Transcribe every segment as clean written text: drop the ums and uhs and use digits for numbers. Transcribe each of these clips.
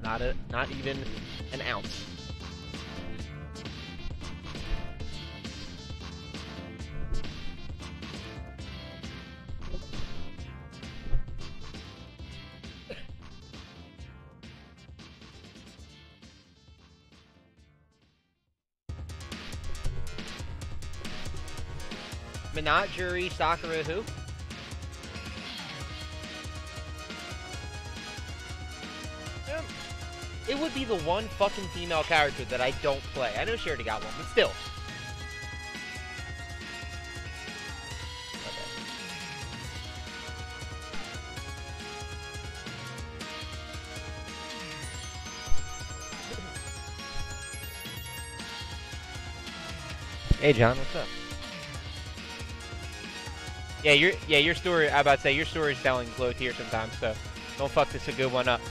Not even an ounce. Menagerie Sakura who? It would be the one fucking female character that I don't play. I know she already got one, but still. Okay. Hey John, what's up? Yeah, your story. I about to say your story's telling low tier sometimes, so don't fuck this a good one up.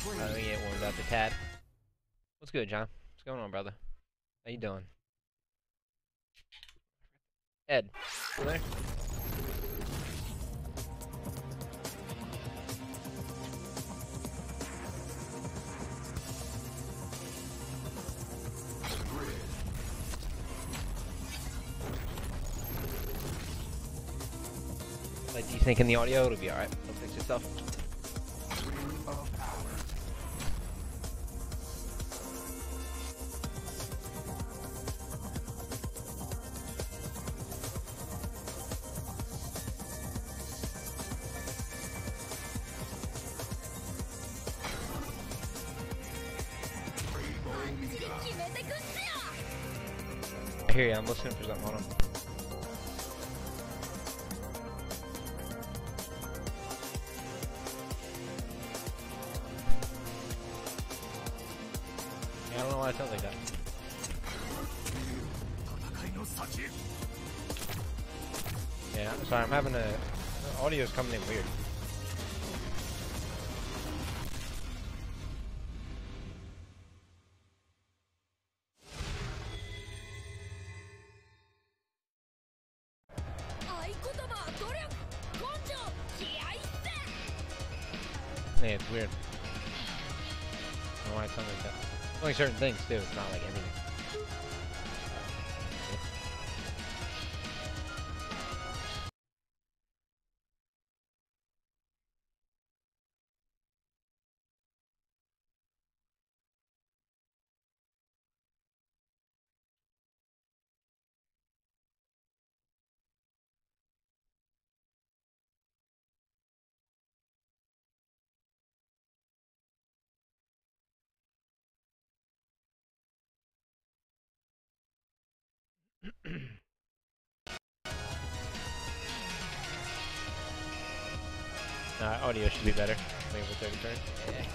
We ain't worried about the tat. What's good, John? What's going on, brother? How you doing? Ed, you there? Like, do you think in the audio it'll be alright? It'll fix itself. I hear you, I'm listening for something on him. Yeah, I don't know why it sounds like that. Yeah, I'm sorry, I'm having the audio's coming in weird. Yeah, it's weird. I don't know why it sounds like that. Only certain things too, it's not like everything. Audio should be better. Wait for 30 turns. Yeah.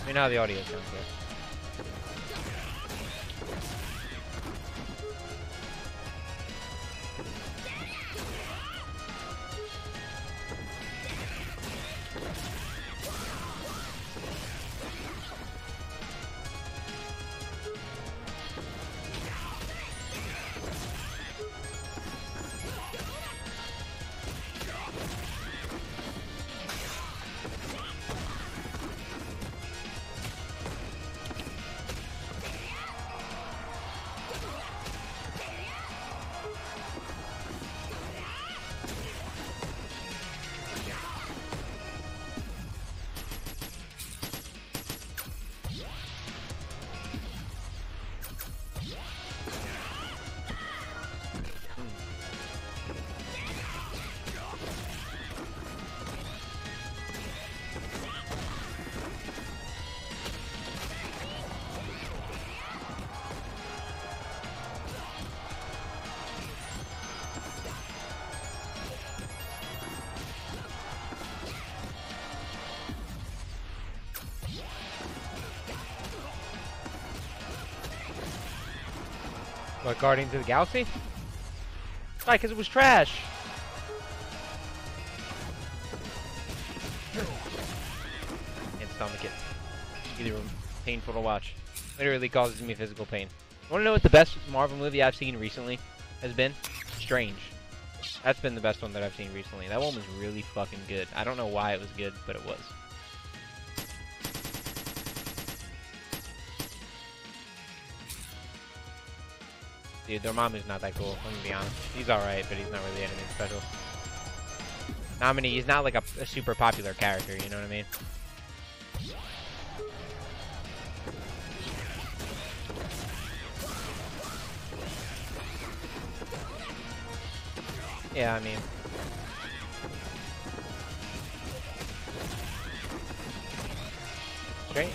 I mean, how the audio sounds good. What, Guardians of the Galaxy? Right, because it was trash. Can't stomach it. Either painful to watch. Literally causes me physical pain. Want to know what the best Marvel movie I've seen recently has been? Strange. That's been the best one that I've seen recently. That one was really fucking good. I don't know why it was good, but it was. Dude, Dormammu's not that cool. I'm gonna be honest. He's alright, but he's not really anything special. He's not like a super popular character, you know what I mean? Yeah, I mean...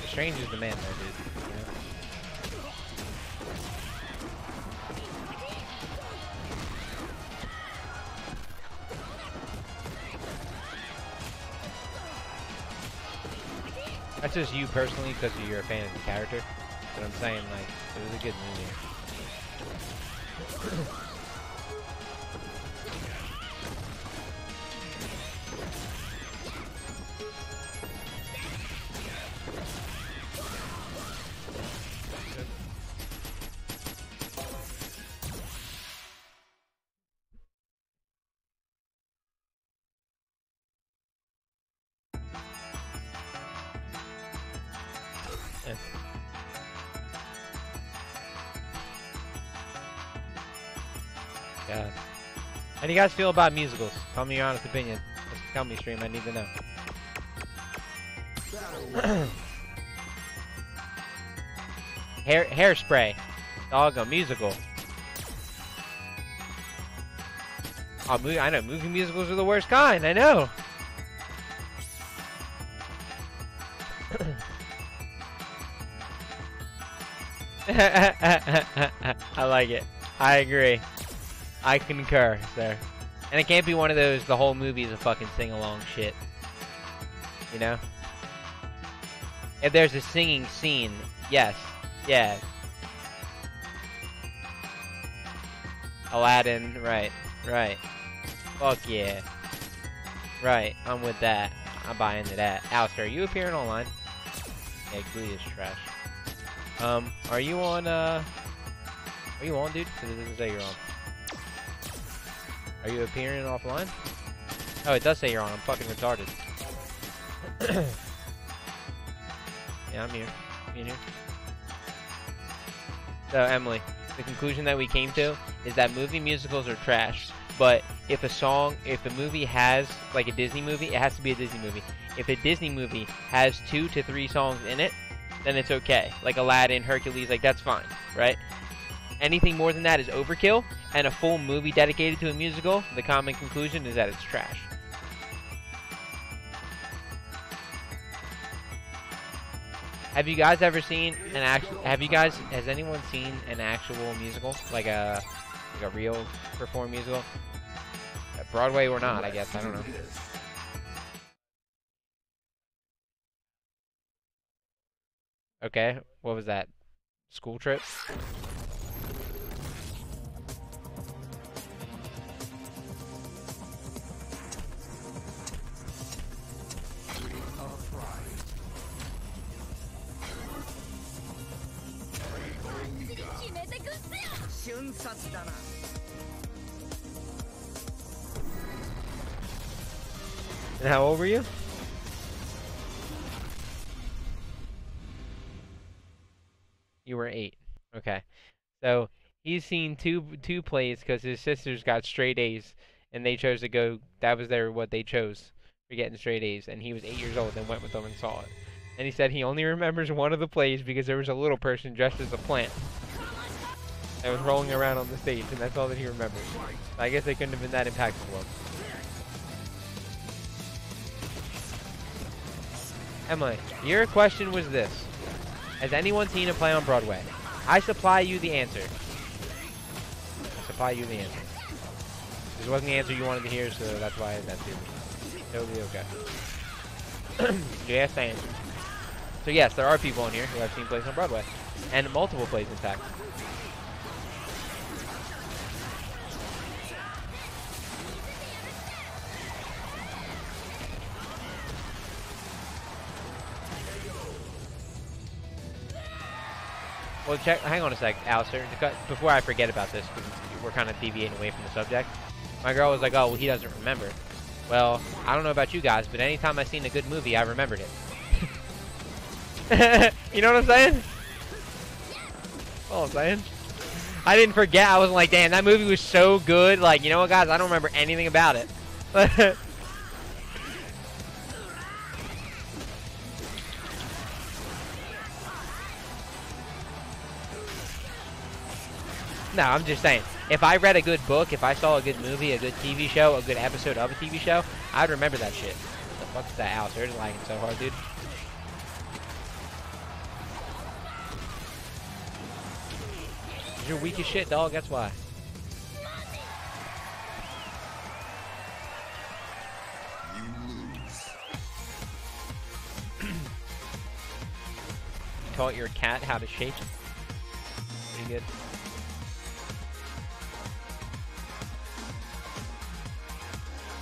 Strange is the man though, dude. You know? That's just you personally because you're a fan of the character. But I'm saying, like, it was a good movie. Yeah. How do you guys feel about musicals? Tell me your honest opinion. Tell me, stream. I need to know. Hairspray. Dog, a musical. Oh, I know. Movie musicals are the worst kind. I know. I like it. I agree. I concur, sir. And it can't be one of those, the whole movie is a fucking sing-along shit. You know? If there's a singing scene, yes. Yeah. Aladdin, right. Right. Fuck yeah. Right, I'm with that. I'm buying into that. Alistair, are you appearing online? Yeah, Glee is trash. Are you on, dude? Because it doesn't say you're on. Are you appearing offline? Oh, it does say you're on. I'm fucking retarded. Yeah, I'm here. You here? So, Emily, the conclusion that we came to is that movie musicals are trash. But if a movie has, like a Disney movie, it has to be a Disney movie. If a Disney movie has 2 to 3 songs in it, then it's okay. Like Aladdin, Hercules, like that's fine, right? Anything more than that is overkill, and a full movie dedicated to a musical, the common conclusion is that it's trash. Have you guys ever seen an has anyone seen an actual musical? Like a real performed musical? At Broadway or not, I guess, I don't know. Okay, what was that? School trip? And how old were you? You were 8. Okay. So he's seen two plays because his sisters got straight A's, and they chose to go. That was what they chose for getting straight A's, and he was 8 years old and went with them and saw it. And he said he only remembers one of the plays because there was a little person dressed as a plant that was rolling around on the stage, and that's all that he remembers. I guess they couldn't have been that impactful. Emily, your question was this. Has anyone seen a play on Broadway? I supply you the answer. I supply you the answer. This wasn't the answer you wanted to hear, so that's why that's it. Totally okay. Yes, the answer. So yes, there are people in here who have seen plays on Broadway. And multiple plays, in fact. Well, check. Hang on a sec, Alistair. Before I forget about this, because we're kind of deviating away from the subject. My girl was like, "Oh, well, he doesn't remember." Well, I don't know about you guys, but anytime I've seen a good movie, I remembered it. You know what I'm saying? All I'm saying. I didn't forget. I was like, damn, that movie was so good. Like, you know what, guys? I don't remember anything about it. No, I'm just saying. If I read a good book, if I saw a good movie, a good TV show, a good episode of a TV show, I'd remember that shit. What the fuck is that house? They're lagging so hard, dude. You're weak as shit, dog. That's why. Taught your cat how to shake. Pretty good.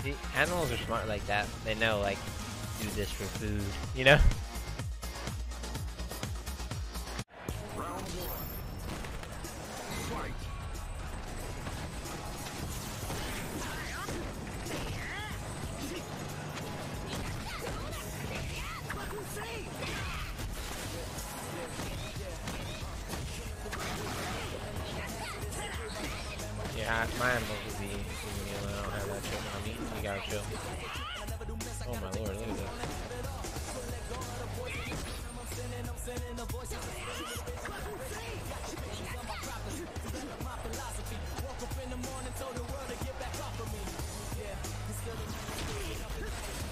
See, animals are smart like that. They know, like, do this for food, you know? Yeah, my animals would be leaving me alone. I don't have that shit when I'm eating. You gotta chill. Oh my lord, look at this.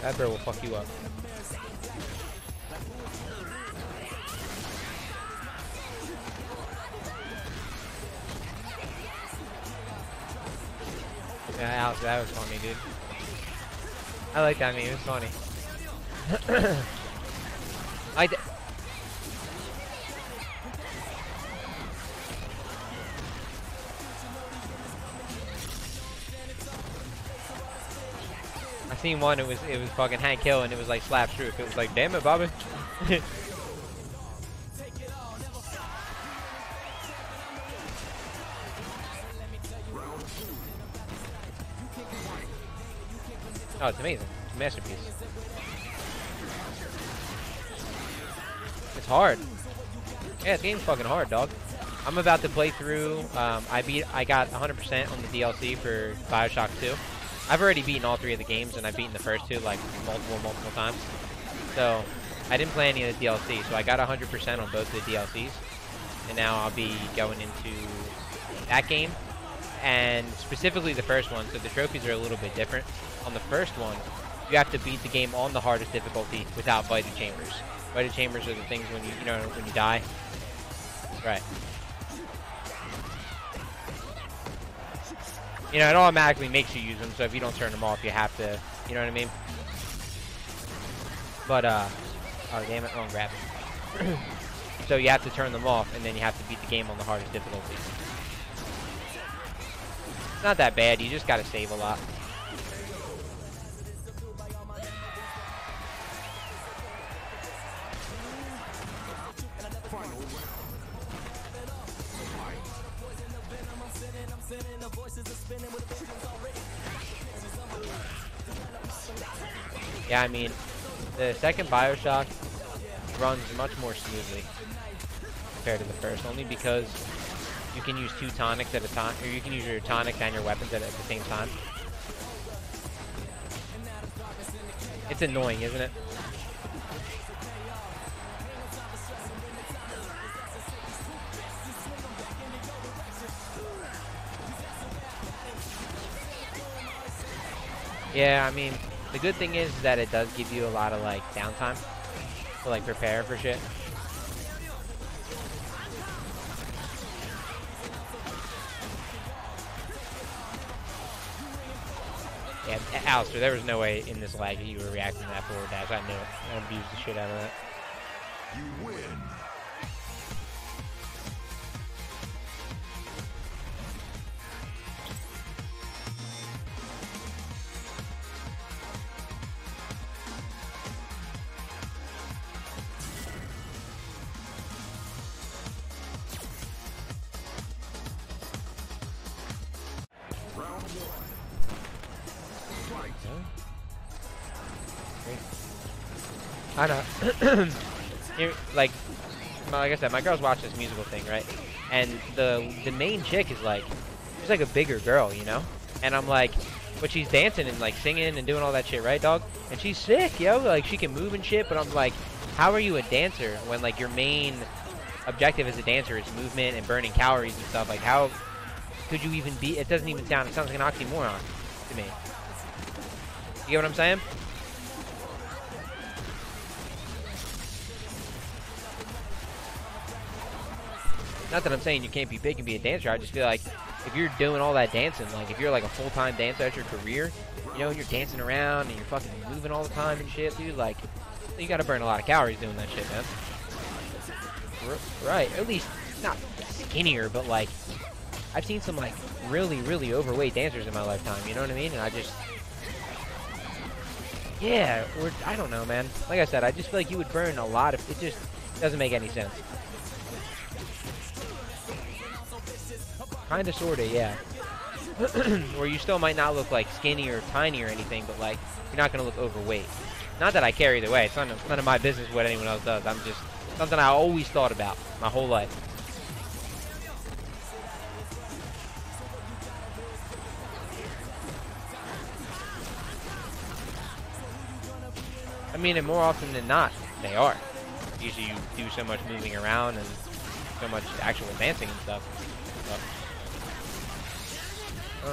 That bird will fuck you up. Yeah, Alex, that was funny, dude. I like that meme, it was funny. I seen one, it was fucking Hank Hill, and it was like Slap's Truth. It was like, damn it, Bobby. Oh, it's amazing. It's a masterpiece. It's hard. Yeah, this game's fucking hard, dog. I'm about to play through. I got 100% on the DLC for BioShock 2. I've already beaten all 3 of the games, and I've beaten the first 2 like multiple times. So I didn't play any of the DLC, so I got 100% on both the DLCs, and now I'll be going into that game, and specifically the first one. So the trophies are a little bit different. On the first one, you have to beat the game on the hardest difficulty without Vital Chambers. Vital Chambers are the things when you know when you die. Right. You know, it automatically makes you use them, so if you don't turn them off, you have to, you know what I mean? But, oh damn it, wrong grab. So you have to turn them off, and then you have to beat the game on the hardest difficulty. It's not that bad, you just gotta save a lot. Yeah, I mean, the second BioShock runs much more smoothly compared to the first, only because you can use 2 tonics at a time, or you can use your tonics and your weapons at the same time. It's annoying, isn't it? Yeah, I mean, the good thing is that it does give you a lot of, like, downtime to, like, prepare for shit. Yeah, Alistair, there was no way in this lag that you were reacting to that forward dash. I knew it. I abused the shit out of that. You win. I know. Like I said, my girls watch this musical thing, right? And the main chick is like, she's like a bigger girl, you know? And I'm like, but she's dancing and like singing and doing all that shit, right, dog? And she's sick, yo. Like she can move and shit. But I'm like, how are you a dancer when like your main objective as a dancer is movement and burning calories and stuff? Like how could you even be? It doesn't even sound. It sounds like an oxymoron to me. You get what I'm saying? Not that I'm saying you can't be big and be a dancer. I just feel like if you're doing all that dancing, like if you're like a full-time dancer at your career, you know, you're dancing around and you're fucking moving all the time and shit, dude, like, you gotta burn a lot of calories doing that shit, man. Right, at least not skinnier, but like, I've seen some like really, really overweight dancers in my lifetime, you know what I mean? And I just, yeah, or I don't know, man. Like I said, I just feel like you would burn a lot of, it just doesn't make any sense. Kinda, sorta, yeah. Or you still might not look like skinny or tiny or anything, but like, you're not gonna look overweight. Not that I care either way. It's none of my business what anyone else does. I'm just, something I always thought about my whole life. I mean, and more often than not, they are. Usually you do so much moving around and so much actual dancing and stuff. But, I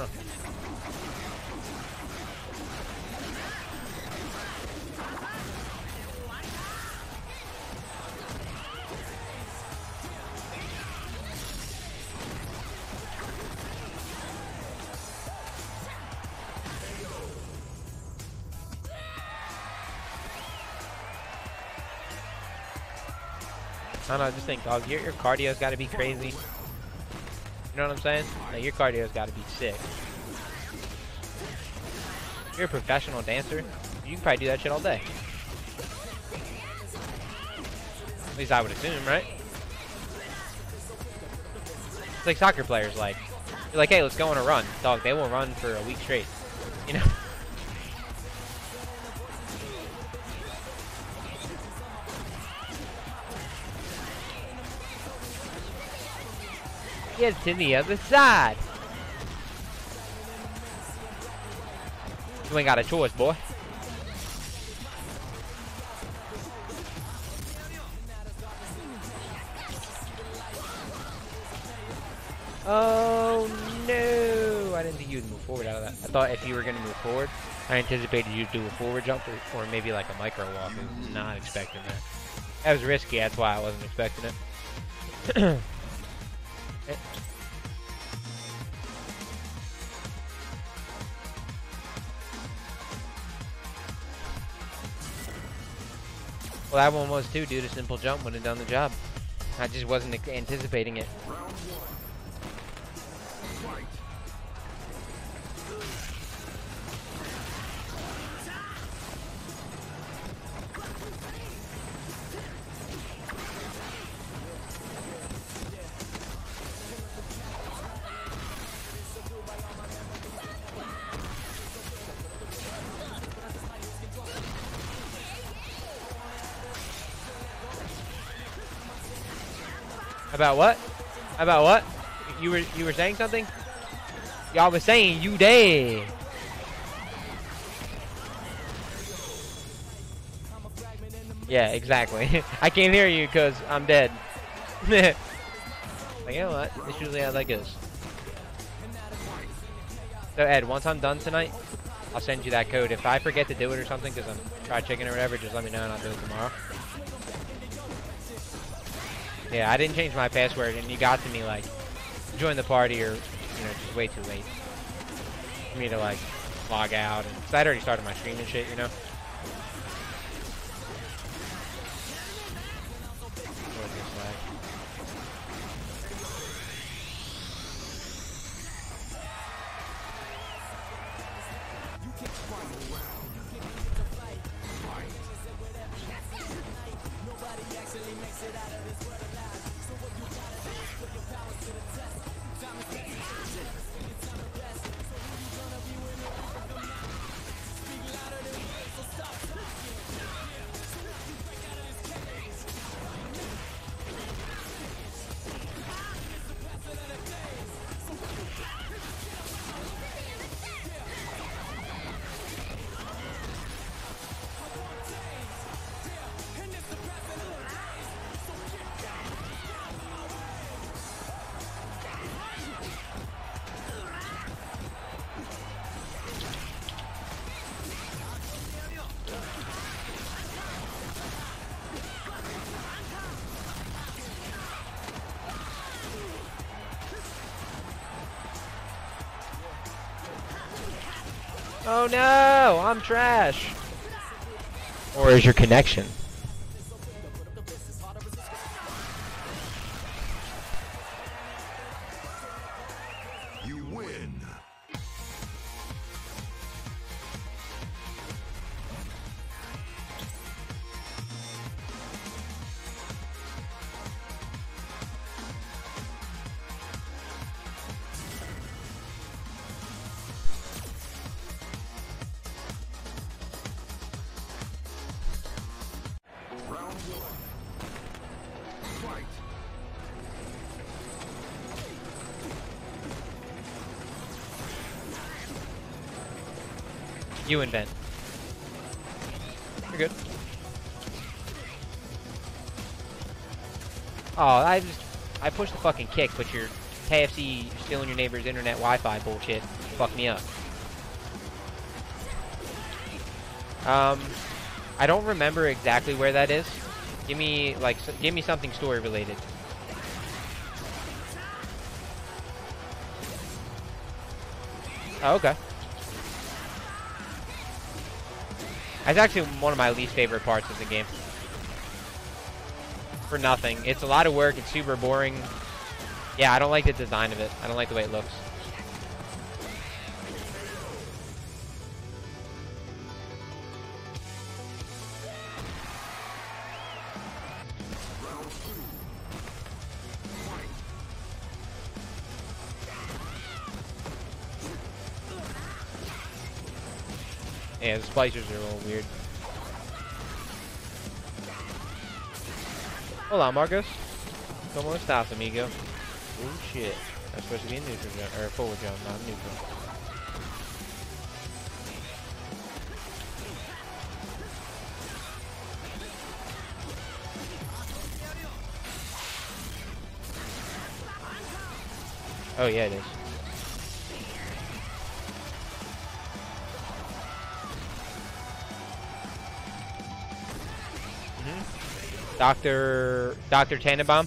don't know, just think, dog, your cardio's got to be crazy. You know what I'm saying? Like, your cardio's got to be sick. If you're a professional dancer, you can probably do that shit all day. At least I would assume, right? It's like soccer players, like, you're like, hey, let's go on a run. Dog, they will run for a week straight. You know? Get to the other side. You ain't got a choice, boy. Oh no! I didn't think you'd move forward out of that. I thought if you were gonna move forward, I anticipated you'd do a forward jump or maybe like a micro walk. I was not expecting that. That was risky. That's why I wasn't expecting it. Well, that one was too, dude. A simple jump would have done the job. I just wasn't anticipating it. About what? About what? You were saying something? Y'all was saying you dead. Yeah, exactly. I can't hear you because I'm dead. Like, you know what? It's usually how that goes. So Ed, once I'm done tonight, I'll send you that code. If I forget to do it or something because I'm fried chicken or whatever, just let me know and I'll do it tomorrow. Yeah, I didn't change my password, and you got to me, like, join the party or, you know, just way too late for me to, like, log out. And, cause I'd already started my stream and shit, you know? Oh no, I'm trash. Or is your connection? You win. Round one. Fight. You invent. You're good. Oh, I pushed the fucking kick, but your KFC stealing your neighbor's internet Wi-Fi bullshit fucked me up. I don't remember exactly where that is. Give me give me something story related. Oh, okay. That's actually one of my least favorite parts of the game. For nothing. It's a lot of work. It's super boring. Yeah, I don't like the design of it. I don't like the way it looks. Yeah, the splicers are a little weird. Hola, Marcos. Como estás, amigo? Oh shit. That's supposed to be a neutral jump, or a forward jump, not a neutral. Oh yeah, it is. Dr. Tannenbaum.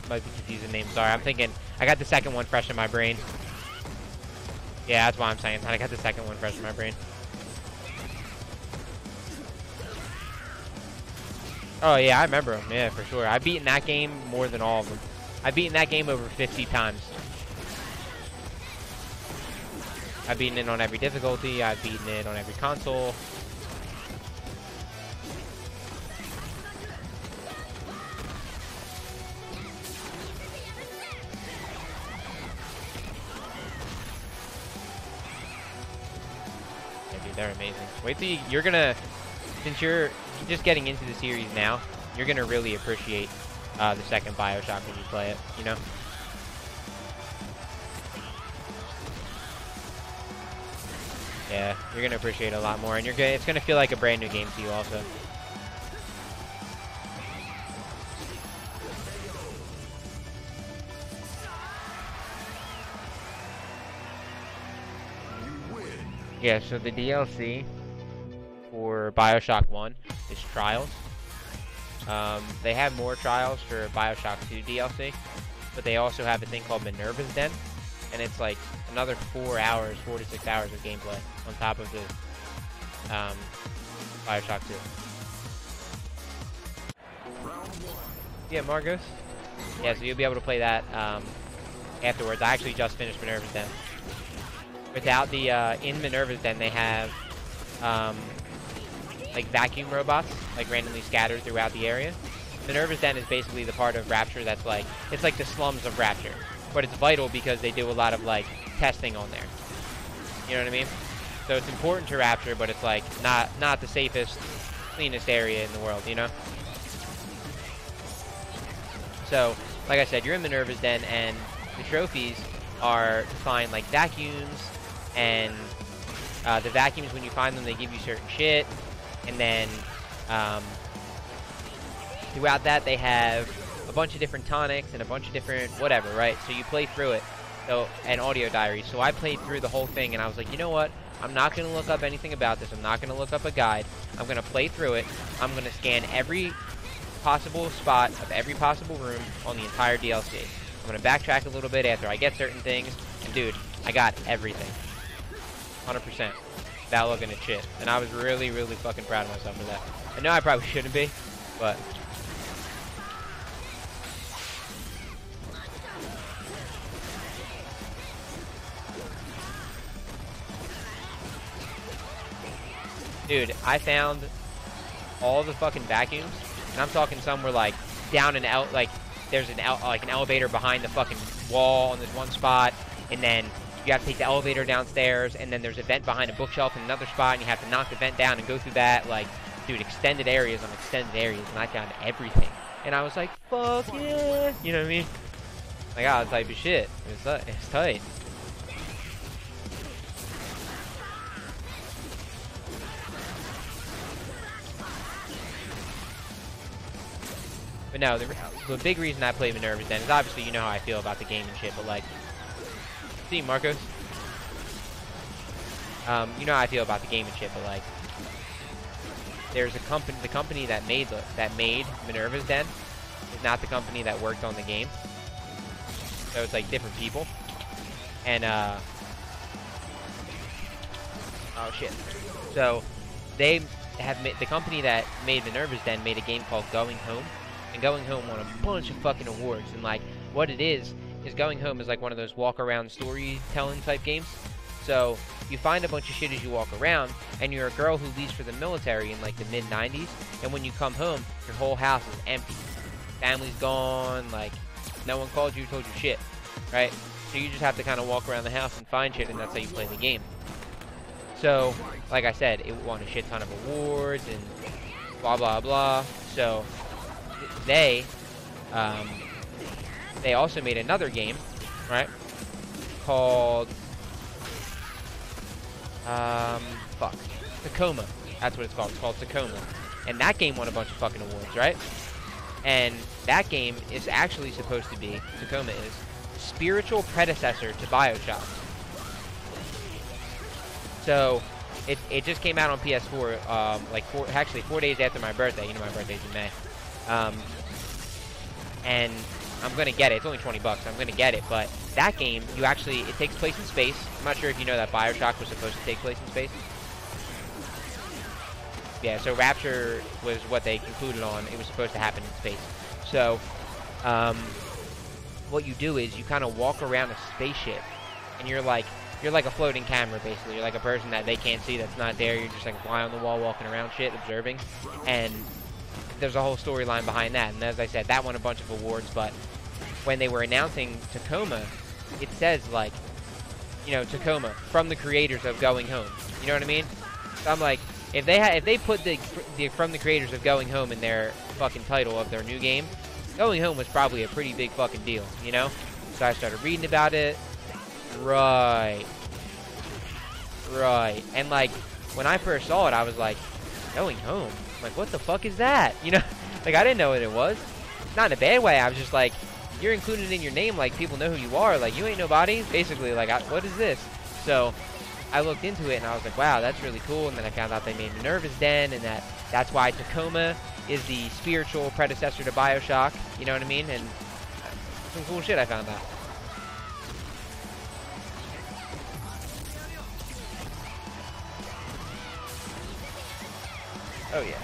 Might be confusing name. Sorry, I'm thinking. I got the second one fresh in my brain. Yeah, that's why I'm saying. I got the second one fresh in my brain. Oh yeah, I remember him. Yeah, for sure. I've beaten that game more than all of them. I've beaten that game over 50 times. I've beaten it on every difficulty. I've beaten it on every console. Yeah, dude, they're amazing. Wait till you're gonna, since you're just getting into the series now, you're gonna really appreciate the second BioShock when you play it. You know. Yeah, you're gonna appreciate it a lot more, and it's gonna feel like a brand new game to you also. Yeah, so the DLC for BioShock 1 is Trials. They have more Trials for BioShock 2 DLC, but they also have a thing called Minerva's Den, and it's like another 4 to 6 hours of gameplay on top of the BioShock 2. Yeah, Margos? Yeah, so you'll be able to play that afterwards. I actually just finished Minerva's Den. Without the, in Minerva's Den, they have, like, vacuum robots, like, randomly scattered throughout the area. Minerva's Den is basically the part of Rapture that's, like, it's like the slums of Rapture. But it's vital because they do a lot of, like, testing on there. You know what I mean? So it's important to Rapture, but it's, like, not the safest, cleanest area in the world, you know? So, like I said, you're in Minerva's Den, and the trophies are to find, like, vacuums, and the vacuums, when you find them, they give you certain shit, and then throughout that, they have a bunch of different tonics and a bunch of different whatever, right? So you play through it, so, and audio diaries. So I played through the whole thing, and I was like, you know what? I'm not going to look up anything about this. I'm not going to look up a guide. I'm going to play through it. I'm going to scan every possible spot of every possible room on the entire DLC. I'm gonna backtrack a little bit after I get certain things. And dude, I got everything. 100%. Without looking at shit. And I was really, really fucking proud of myself for that. I know I probably shouldn't be, but... Dude, I found all the fucking vacuums, and I'm talking some were like down and out, like there's an elevator behind the fucking wall in this one spot, and then you have to take the elevator downstairs, and then there's a vent behind a bookshelf in another spot, and you have to knock the vent down and go through that. Like, dude, extended areas on extended areas, and I found everything. And I was like, fuck yeah, you know what I mean? Like, I was type of shit. It's tight. But no, the big reason I play Minerva's Den is obviously you know how I feel about the game and shit, but like, see Marcos? You know how I feel about the game and shit, but like, there's a company, the company that made Minerva's Den is not the company that worked on the game. So it's like different people. And oh shit. So they have the company that made Minerva's Den made a game called Going Home. And Going Home won a bunch of fucking awards. And like, what it is Going Home is like one of those walk around storytelling type games. So you find a bunch of shit as you walk around, and you're a girl who leaves for the military in like the mid 90s, and when you come home, your whole house is empty. Family's gone, like no one called you, told you shit, right? So you just have to kind of walk around the house and find shit, and that's how you play the game. So, like I said, it won a shit ton of awards and blah blah blah. So they also made another game, right? Called Tacoma. That's what it's called. It's called Tacoma. And that game won a bunch of fucking awards, right? And that game is actually supposed to be, Tacoma is, spiritual predecessor to BioShock. So, it just came out on PS4, like 4 days after my birthday. You know my birthday's in May. And I'm gonna get it. It's only $20. I'm gonna get it, but that game, it takes place in space. I'm not sure if you know that BioShock was supposed to take place in space. Yeah, so Rapture was what they concluded on. It was supposed to happen in space. So, what you do is you kind of walk around a spaceship, and you're like a floating camera, basically. You're like a person that they can't see, that's not there. You're just like a fly on the wall, walking around shit, observing. And there's a whole storyline behind that. And as I said, that won a bunch of awards, but when they were announcing Tacoma, it says, like, you know, Tacoma, from the creators of Going Home. You know what I mean? So I'm like, if they put the from the creators of Going Home in their fucking title of their new game, Going Home was probably a pretty big fucking deal, you know? So I started reading about it. Right. And like, when I first saw it, I was like, Going Home? I'm like, what the fuck is that? You know? Like, I didn't know what it was. Not in a bad way. I was just like, you're included in your name, like, people know who you are. Like, you ain't nobody. Basically, like, what is this? So I looked into it, and I was like, wow, that's really cool. And then I found out they made Minerva's Den, and that's why Tacoma is the spiritual predecessor to BioShock. You know what I mean? And some cool shit I found out. Oh, yeah.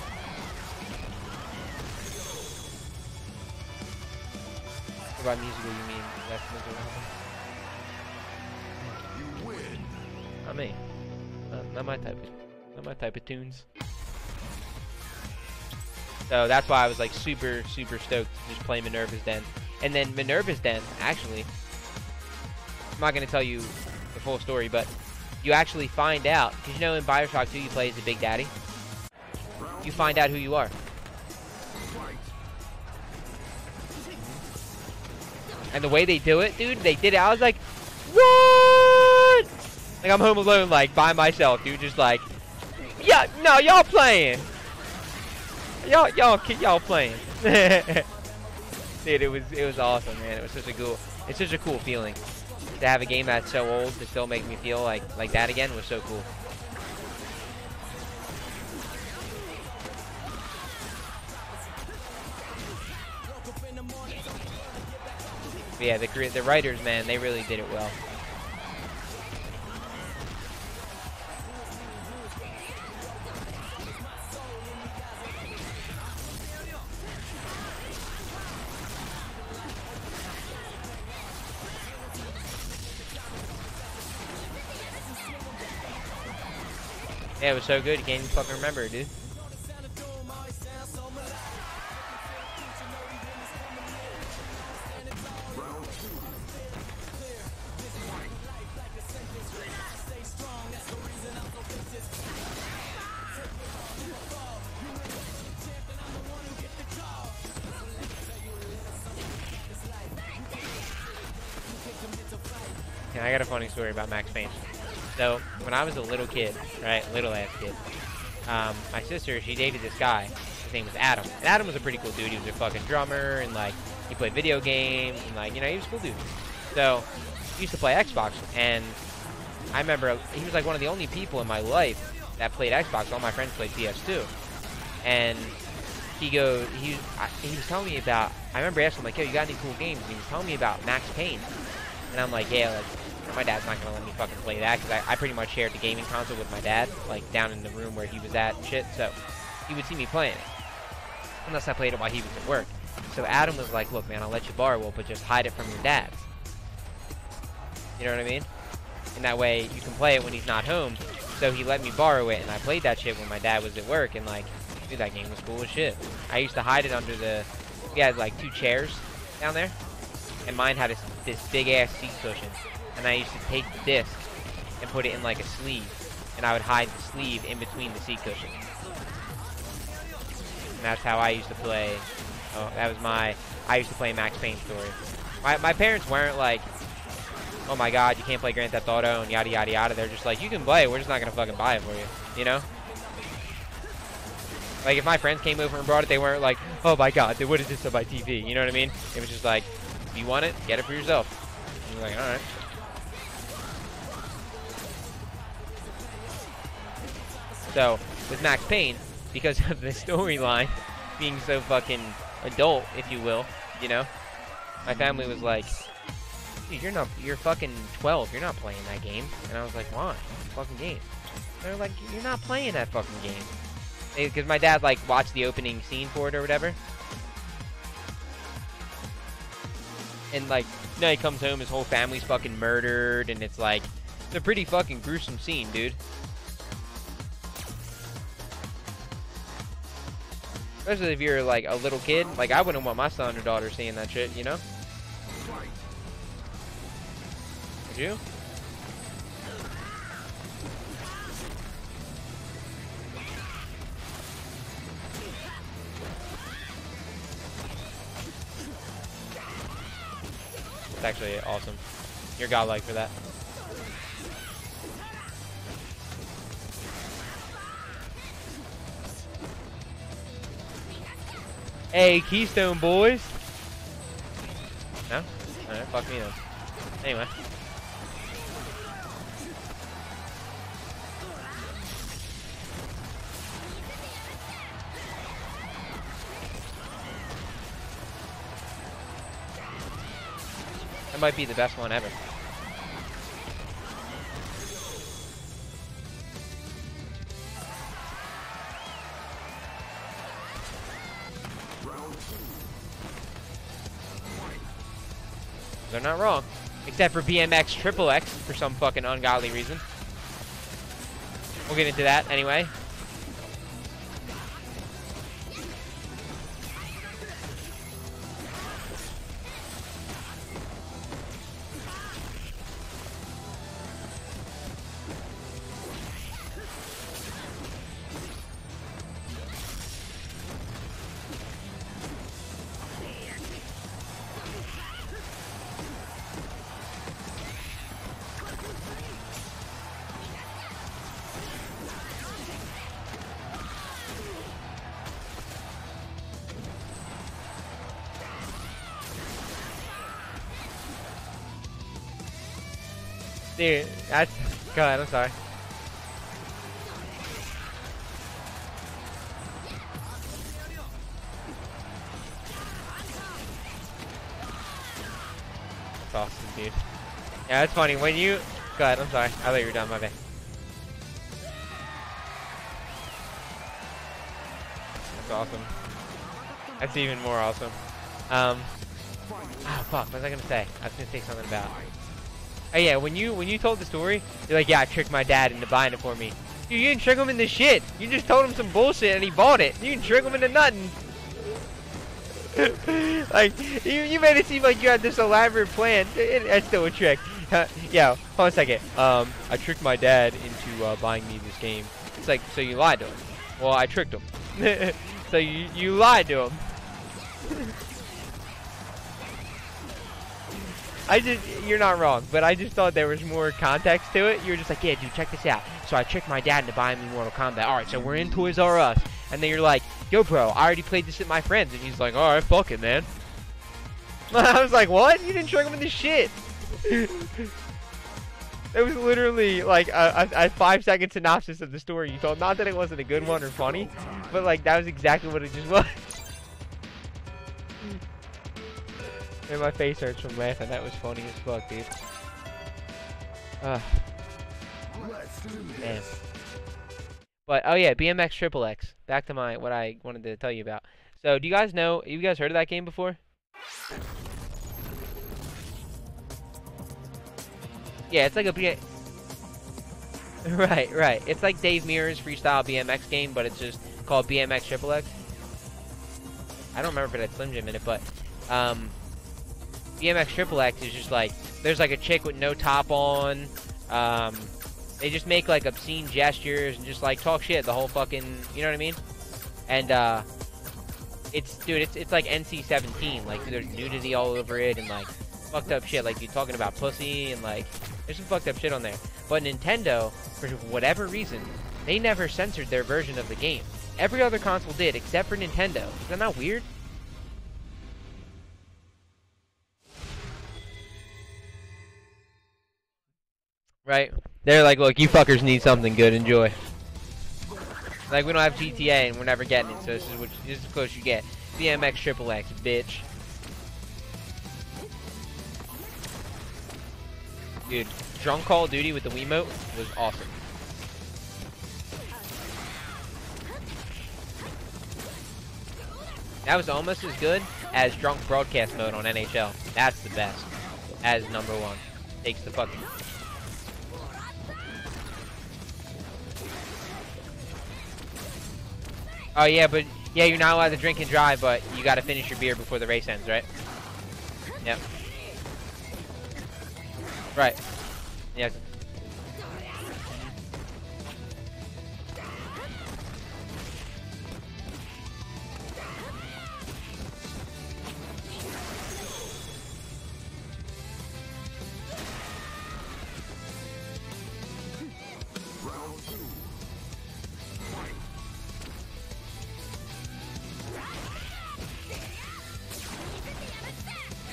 What about musical, you mean investments or whatever? You win. Not me. Not my type of tunes. So that's why I was like super stoked to just play Minerva's Den. And then Minerva's Den, actually, I'm not gonna tell you the full story, but you actually find out, because you know in BioShock 2 you play as the Big Daddy. You find out who you are. And the way they do it, dude, they did it. I was like, what? Like, I'm home alone, like, by myself, dude. Just like, yeah, no, y'all playing. Y'all playing. Dude, it was awesome, man. It was it's such a cool feeling. To have a game that's so old to still make me feel like that again was so cool. But yeah, the writers, man, they really did it well. Yeah, it was so good, you can't even fucking remember it, dude. Yeah, I got a funny story about Max Payne. So, when I was a little kid, right, little ass kid, my sister, she dated this guy. His name was Adam. And Adam was a pretty cool dude. He was a fucking drummer, and like, he played video games, and like, you know, he was a cool dude. So, he used to play Xbox, and I remember he was like one of the only people in my life that played Xbox. All my friends played PS2. And he was telling me about, I remember asking him, like, yo, you got any cool games? And he was telling me about Max Payne. And I'm like, yeah, like, my dad's not gonna let me fucking play that, because I pretty much shared the gaming console with my dad, like, down in the room where he was at and shit, so he would see me playing it, unless I played it while he was at work. So Adam was like, look, man, I'll let you borrow it, but just hide it from your dad. You know what I mean? And that way, you can play it when he's not home. So he let me borrow it, and I played that shit when my dad was at work, and like, dude, that game was cool as shit. I used to hide it under we had like 2 chairs down there, and mine had this big ass seat cushion. And I used to take the disc and put it in like a sleeve, and I would hide the sleeve in between the seat cushion. And that's how I used to play. Oh, I used to play Max Payne story. My parents weren't like, oh my god, you can't play Grand Theft Auto and yada yada yada. They're just like, you can play it, we're just not gonna fucking buy it for you, you know? Like, if my friends came over and brought it, they weren't like, oh my god, what is this on my TV? You know what I mean? It was just like, if you want it, get it for yourself. And you're like, alright. So, with Max Payne, because of the storyline being so fucking adult, if you will, you know, my family was like, dude, you're fucking 12, you're not playing that game. And I was like, why? It's a fucking game. They're like, you're not playing that fucking game. Because my dad, like, watched the opening scene for it or whatever. And, like, you know, he comes home, his whole family's fucking murdered, and it's like, it's a pretty fucking gruesome scene, dude. Especially if you're, like, a little kid. Like, I wouldn't want my son or daughter seeing that shit, you know? Would you? It's actually awesome. You're godlike for that. Hey, Keystone boys. No? Alright, fuck me then. Anyway. That might be the best one ever. They're not wrong. Except for BMX Triple X for some fucking ungodly reason. We'll get into that anyway. Dude, that's... Go ahead, I'm sorry. That's awesome, dude. Yeah, that's funny. When you... Go ahead, I'm sorry. I thought you were done, my bad. That's awesome. That's even more awesome. Oh, fuck. What was I going to say? I was going to say something about... Oh, yeah, when you told the story, you're like, yeah, I tricked my dad into buying it for me. Dude, you didn't trick him into shit. You just told him some bullshit and he bought it. You didn't trick him into nothing. Like, you made it seem like you had this elaborate plan. That's still a trick. Yeah, hold on a second. I tricked my dad into buying me this game. It's like, so you lied to him. Well, I tricked him. So you lied to him. You're not wrong, but I just thought there was more context to it. You were just like, yeah, dude, check this out. So I tricked my dad into buying me Mortal Kombat. Alright, so we're in Toys R Us. And then you're like, yo, bro, I already played this with my friends. And he's like, alright, fuck it, man. I was like, what? You didn't trick him into shit. It was literally like a 5-second synopsis of the story you told. Not that it wasn't a good one or funny, but like that was exactly what it just was. And my face hurts from laughing. That was funny as fuck, dude. Man. But oh yeah, BMX Triple X. Back to what I wanted to tell you about. So do you guys know? You guys heard of that game before? Yeah, it's like a Right. It's like Dave Mirra's freestyle BMX game, but it's just called BMX Triple X. I don't remember if it had Slim Jim in it, but BMX Triple X is just like, there's like a chick with no top on. They just make like obscene gestures and just like talk shit the whole fucking, you know what I mean? And it's like NC-17. Like there's nudity all over it and like fucked up shit. Like you're talking about pussy and like there's some fucked up shit on there. But Nintendo, for whatever reason, they never censored their version of the game. Every other console did except for Nintendo. Is that not weird? Right? They're like, look, you fuckers need something good, enjoy. Like, we don't have GTA and we're never getting it, so this is as close you get. BMX Triple X, bitch. Dude, drunk Call of Duty with the Wiimote was awesome. That was almost as good as drunk broadcast mode on NHL. That's the best. As number one. Takes the fucking... Oh yeah, but yeah, you're not allowed to drink and drive, but you gotta finish your beer before the race ends, right? Yep. Right. Yes.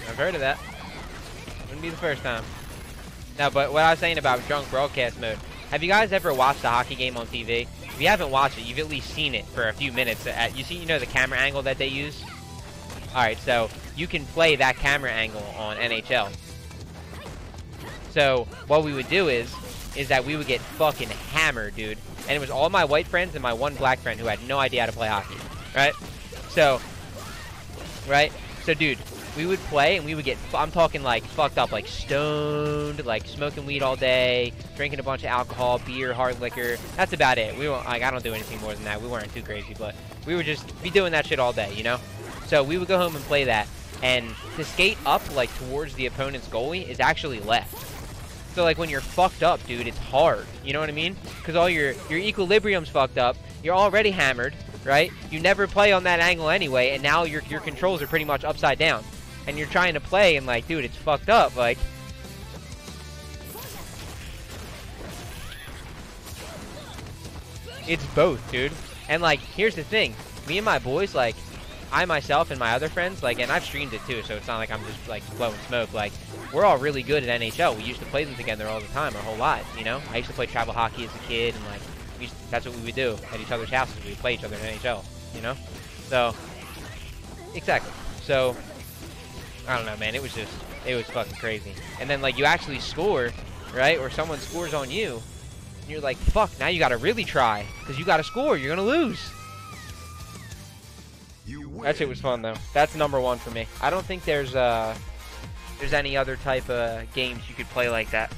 I've heard of that. Wouldn't be the first time. No, but what I was saying about drunk broadcast mode. Have you guys ever watched a hockey game on TV? If you haven't watched it, you've at least seen it for a few minutes. You know the camera angle that they use? Alright, so you can play that camera angle on NHL. So what we would do is that we would get fucking hammered, dude. And it was all my white friends and my one black friend who had no idea how to play hockey. Right? So, dude, we would play and we would get, I'm talking like fucked up, like stoned, like smoking weed all day, drinking a bunch of alcohol, beer, hard liquor. That's about it. We weren't, like, I don't do anything more than that. We weren't too crazy, but we would just be doing that shit all day, you know? So we would go home and play that. And to skate up, like, towards the opponent's goalie is actually left. So, like, when you're fucked up, dude, it's hard. You know what I mean? Because all your equilibrium's fucked up. You're already hammered, right? You never play on that angle anyway, and now your controls are pretty much upside down. And you're trying to play, and like, dude, it's fucked up. Like, it's both, dude. And like, here's the thing: me and my boys, like, I myself and my other friends, like, and I've streamed it too, so it's not like I'm just like blowing smoke. Like, we're all really good at NHL. We used to play them together all the time, our whole lives. You know, I used to play travel hockey as a kid, and like, that's what we would do at each other's houses. We'd play each other in NHL. You know, so exactly. So. I don't know, man. It was fucking crazy. And then, like, you actually score, right? Or someone scores on you. And you're like, fuck, now you gotta really try. Because you gotta score. You're gonna lose. That shit was fun, though. That's #1 for me. I don't think there's any other type of games you could play like that.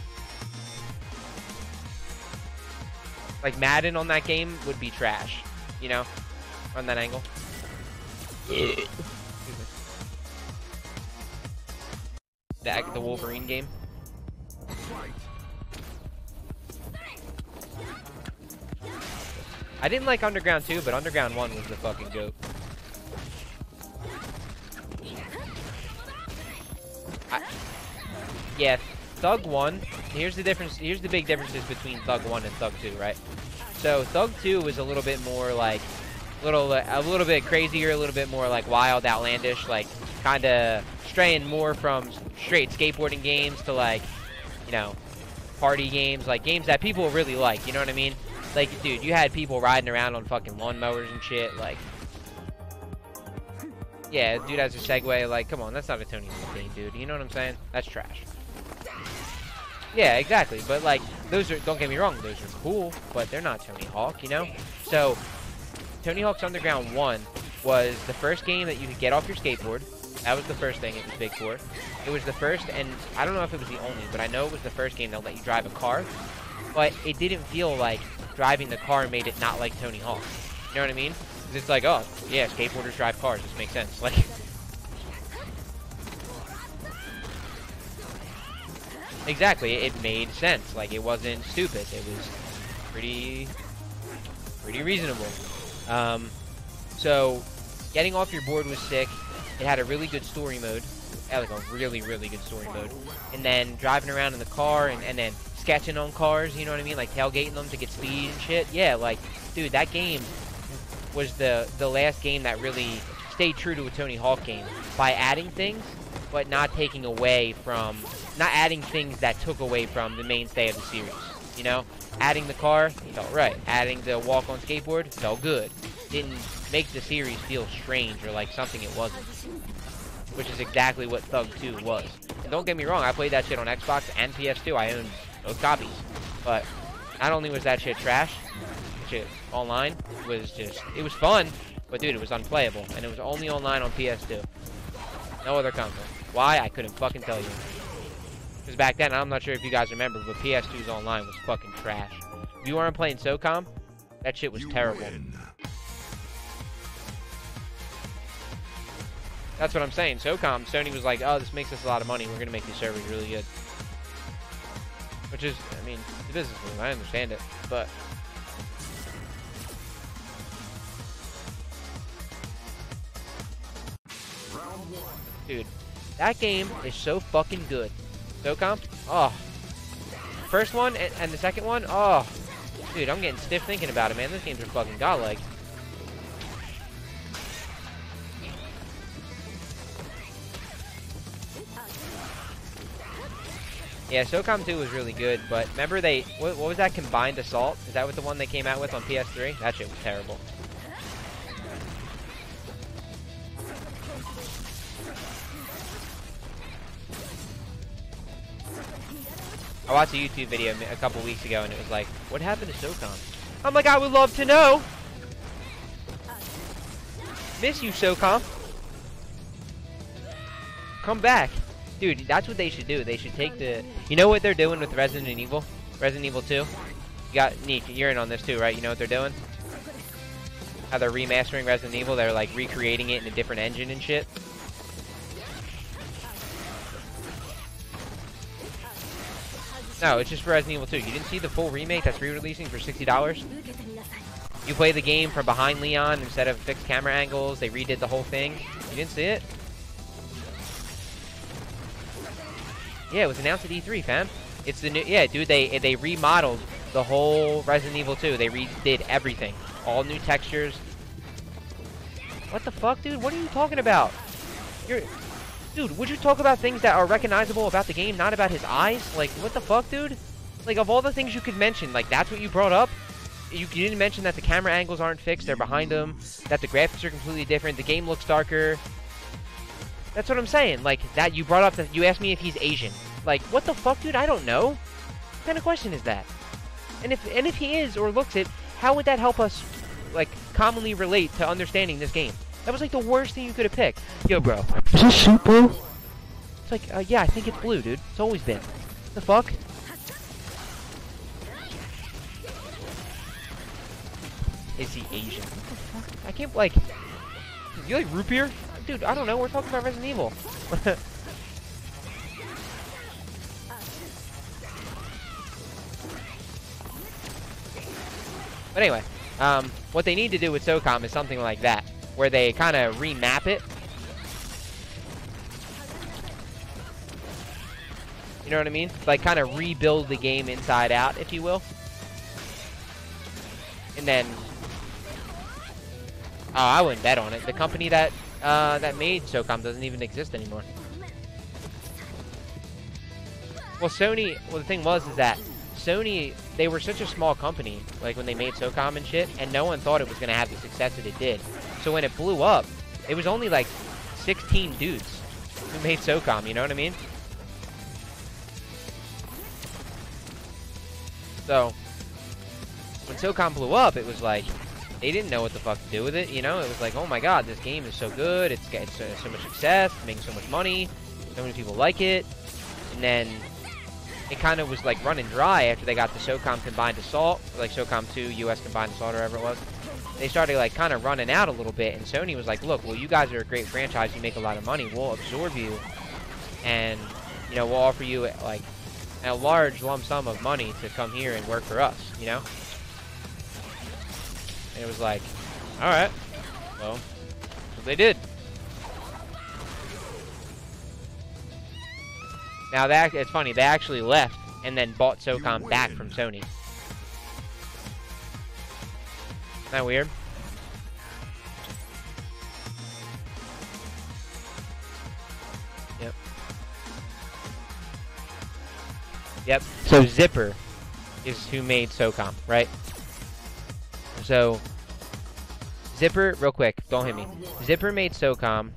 Like, Madden on that game would be trash. You know? On that angle. The Wolverine game. I didn't like Underground 2, but Underground 1 was the fucking GOAT. Yeah, Thug 1, here's the difference, here's the big differences between Thug 1 and Thug 2, right? So, Thug 2 was a little bit more like, a little bit crazier, a little bit more like wild, outlandish, like, kind of straying more from straight skateboarding games to, like, you know, party games, like games that people really like, you know what I mean? Like, dude, you had people riding around on fucking lawnmowers and shit, like, yeah, dude has a Segway, like, come on, that's not a Tony Hawk game, dude, you know what I'm saying? That's trash. Yeah, exactly, but, like, those are, don't get me wrong, those are cool, but they're not Tony Hawk, you know? So, Tony Hawk's Underground 1 was the first game that you could get off your skateboard. That was the first thing it was big for. It was the first, and I don't know if it was the only, but I know it was the first game that let you drive a car, but it didn't feel like driving the car made it not like Tony Hawk. You know what I mean? 'Cause it's like, oh, yeah, skateboarders drive cars. This makes sense. Like, exactly, it made sense. Like, it wasn't stupid. It was pretty reasonable. So, getting off your board was sick. It had a really good story mode. It had, like, a really, really good story mode. And then driving around in the car and then sketching on cars, you know what I mean? Like, tailgating them to get speed and shit. Yeah, like, dude, that game was the last game that really stayed true to a Tony Hawk game by adding things, but not taking away from, not adding things that took away from the mainstay of the series, you know? Adding the car, felt right. Adding the walk on skateboard, felt good. Didn't make the series feel strange or like something it wasn't, which is exactly what Thug 2 was. And don't get me wrong, I played that shit on Xbox and PS2. I owned both copies, but not only was that shit trash, shit online was just, it was fun, but dude, it was unplayable, and it was only online on PS2. No other console. Why? I couldn't fucking tell you. Because back then, I'm not sure if you guys remember, but PS2's online was fucking trash. If you weren't playing SOCOM, that shit was terrible. That's what I'm saying. SOCOM, Sony was like, oh, this makes us a lot of money. We're going to make these servers really good. Which is, I mean, the business move. I understand it. But dude, that game is so fucking good. SOCOM? Oh. First one and the second one? Oh. Dude, I'm getting stiff thinking about it, man. Those games are fucking godlike. Yeah, SOCOM 2 was really good, but remember what was that Combined Assault? Is that what the one they came out with on PS3? That shit was terrible. I watched a YouTube video a couple weeks ago and it was like, what happened to SOCOM? I'm like, I would love to know! Miss you, SOCOM. Come back. Dude, that's what they should do. They should take the... You know what they're doing with Resident Evil? Resident Evil 2? You got... Neek, you're in on this too, right? You know what they're doing? How they're remastering Resident Evil. They're like recreating it in a different engine and shit. No, it's just for Resident Evil 2. You didn't see the full remake that's re-releasing for $60? You play the game from behind Leon instead of fixed camera angles. They redid the whole thing. You didn't see it? Yeah, it was announced at E3, fam. It's the new... Yeah, dude, they remodeled the whole Resident Evil 2. They redid everything. All new textures. What the fuck, dude? What are you talking about? Dude, would you talk about things that are recognizable about the game, not about his eyes? Like, what the fuck, dude? Like, of all the things you could mention, like, that's what you brought up? You didn't mention that the camera angles aren't fixed, they're behind them, that the graphics are completely different, the game looks darker. That's what I'm saying. Like, that you brought up that you asked me if he's Asian. Like, what the fuck, dude? I don't know. What kind of question is that? And if he is or looks it, how would that help us, like, commonly relate to understanding this game? That was like the worst thing you could have picked. Yo, bro. Is this soup blue? It's like, yeah, I think it's blue, dude. It's always been. What the fuck? Is he Asian? What the fuck? I can't, like... You like root beer? Dude, I don't know. We're talking about Resident Evil. But anyway, what they need to do with SOCOM is something like that, where they kind of remap it. You know what I mean? Like, kind of rebuild the game inside out, if you will. And then... Oh, I wouldn't bet on it. The company that that made SOCOM doesn't even exist anymore. Well, Sony... Well, the thing was is that Sony, they were such a small company, like, when they made SOCOM and shit, and no one thought it was going to have the success that it did. So when it blew up, it was only, like, 16 dudes who made SOCOM, you know what I mean? So, when SOCOM blew up, it was like, they didn't know what the fuck to do with it, you know? It was like, oh my god, this game is so good, it's so much success, it's making so much money, so many people like it, and then it kind of was like running dry after they got the SOCOM Combined Assault, like SOCOM 2, US Combined Assault, or whatever it was. They started like kind of running out a little bit, and Sony was like, look, well, you guys are a great franchise, you make a lot of money, we'll absorb you, and, you know, we'll offer you like a large lump sum of money to come here and work for us, you know? And it was like, alright, well, that's what they did. Now, it's funny, they actually left and then bought SOCOM back from Sony. Isn't that weird? Yep. Yep. So Zipper is who made SOCOM, right? So, Zipper, real quick, don't hit me. Zipper made SOCOM.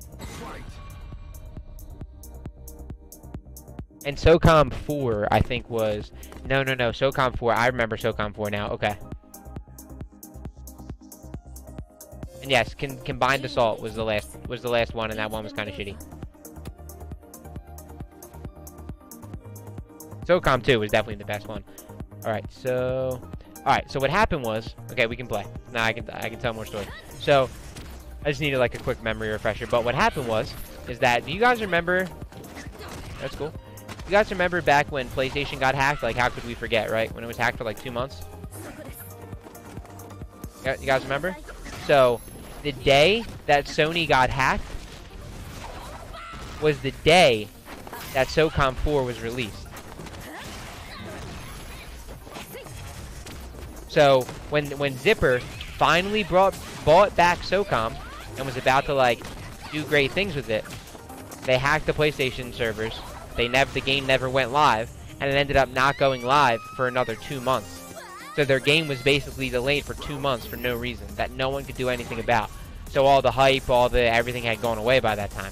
And SOCOM 4, I think, was... No, SOCOM 4. I remember SOCOM 4 now. Okay. And yes, Combined Assault was the last one, and that one was kind of shitty. SOCOM 2 was definitely the best one. Alright, so what happened was... Okay, we can play. Now I can tell more stories. So, I just needed, like, a quick memory refresher. But what happened was... Is that... Do you guys remember... That's cool. You guys remember back when PlayStation got hacked? Like, how could we forget, right? When it was hacked for like 2 months? Yeah, you guys remember? So, the day that Sony got hacked was the day that SOCOM 4 was released. So, when Zipper finally bought back SOCOM and was about to, like, do great things with it, they hacked the PlayStation servers. The game never went live, and it ended up not going live for another 2 months. So their game was basically delayed for 2 months for no reason, that no one could do anything about. So all the hype, everything had gone away by that time.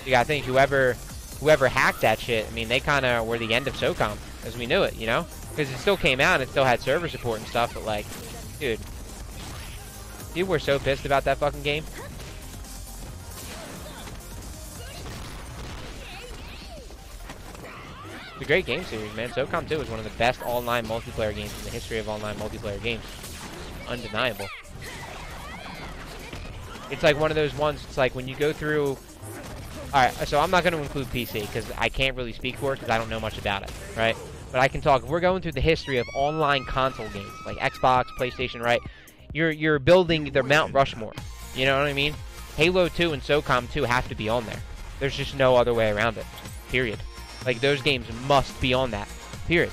You gotta think, whoever hacked that shit, I mean, they kind of were the end of SOCOM, as we knew it, you know? Because it still came out, and it still had server support and stuff, but like, dude... People were so pissed about that fucking game. It's a great game series, man. SOCOM 2 is one of the best online multiplayer games in the history of online multiplayer games. Undeniable. It's like one of those ones, it's like when you go through... Alright, so I'm not going to include PC, because I can't really speak for it, because I don't know much about it, right? But I can talk, if we're going through the history of online console games, like Xbox, PlayStation, right? You're building their Mount Rushmore. You know what I mean? Halo 2 and SOCOM 2 have to be on there. There's just no other way around it. Period. Like, those games must be on that. Period.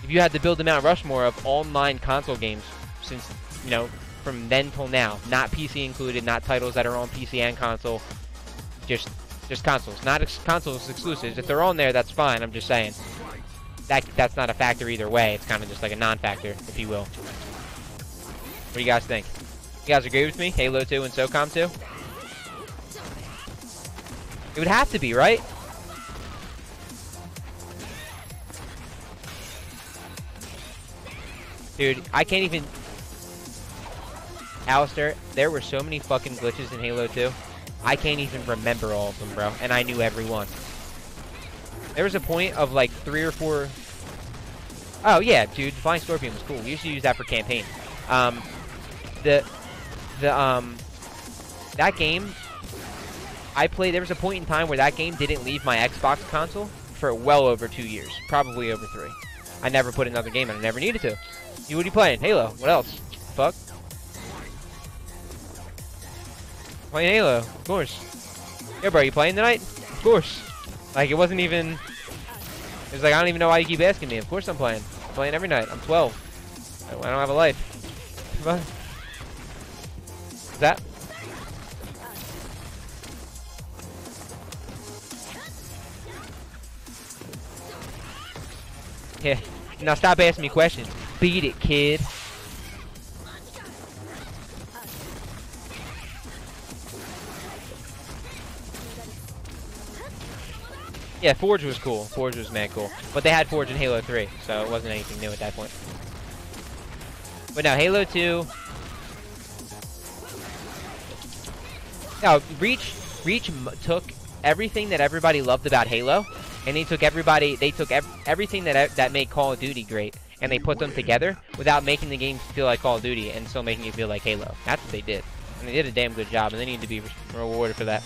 If you had to build the Mount Rushmore of online console games since, you know, from then till now, not PC included, not titles that are on PC and console, just consoles. Not consoles exclusives. If they're on there, that's fine. I'm just saying. That's not a factor either way. It's kind of just like a non-factor, if you will. What do you guys think? You guys agree with me? Halo 2 and SOCOM 2? It would have to be, right? Dude, I can't even... Alistair, there were so many fucking glitches in Halo 2. I can't even remember all of them, bro. And I knew every one. There was a point of like 3 or 4... Oh, yeah, dude. Flying Scorpion was cool. We used to use that for campaign. That game... I played... There was a point in time where that game didn't leave my Xbox console for well over 2 years. Probably over 3. I never put another game in. I never needed to. You, what are you playing? Halo. What else? Fuck. Playing Halo. Of course. Yeah, bro. You playing tonight? Of course. Like, it wasn't even... It was like, I don't even know why you keep asking me. Of course I'm playing. I'm playing every night. I'm 12. I don't have a life. What's that? Yeah. Now stop asking me questions. Beat it, kid. Yeah, Forge was cool. Forge was mad cool. But they had Forge in Halo 3, so it wasn't anything new at that point. But no, Halo 2... No, Reach took everything that everybody loved about Halo, and they took everything that made Call of Duty great, and they put them together without making the game feel like Call of Duty and still making it feel like Halo. That's what they did. And they did a damn good job, and they need to be rewarded for that.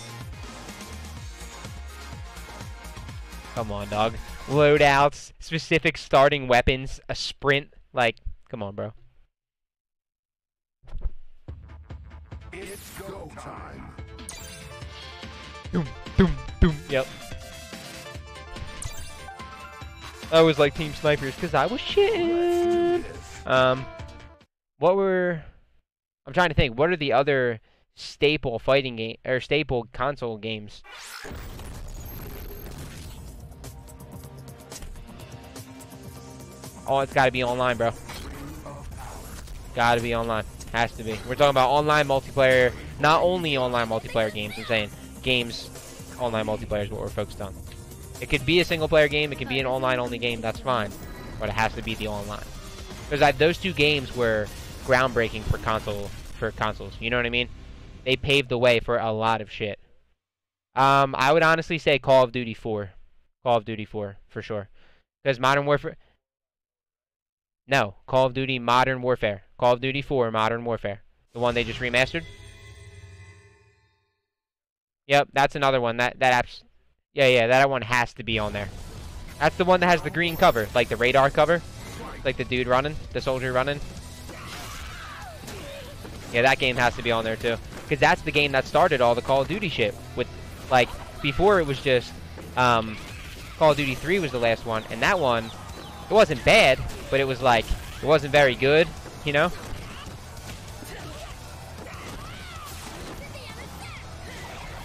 Come on, dog. Loadouts, specific starting weapons, a sprint. Like, come on, bro. It's go time. Boom, boom, boom. Yep. I was like Team Snipers because I was shitting. What were... I'm trying to think. What are the other staple fighting game or staple console games? Oh, it's gotta be online, bro. Gotta be online. Has to be. We're talking about online multiplayer, not only online multiplayer games. I'm saying games, online multiplayer is what we're focused on. It could be a single player game, it could be an online only game, that's fine. But it has to be the online. Because those two games were groundbreaking for consoles. You know what I mean? They paved the way for a lot of shit. I would honestly say Call of Duty 4. Call of Duty 4, for sure. Because Modern Warfare... No, Call of Duty Modern Warfare. Call of Duty 4 Modern Warfare. The one they just remastered. Yep, that's another one. Yeah, that one has to be on there. That's the one that has the green cover, like the radar cover. Like the dude running, the soldier running. Yeah, that game has to be on there too. Because that's the game that started all the Call of Duty shit. With, like, before it was just, Call of Duty 3 was the last one. And that one, it wasn't bad, but it was like, it wasn't very good, you know?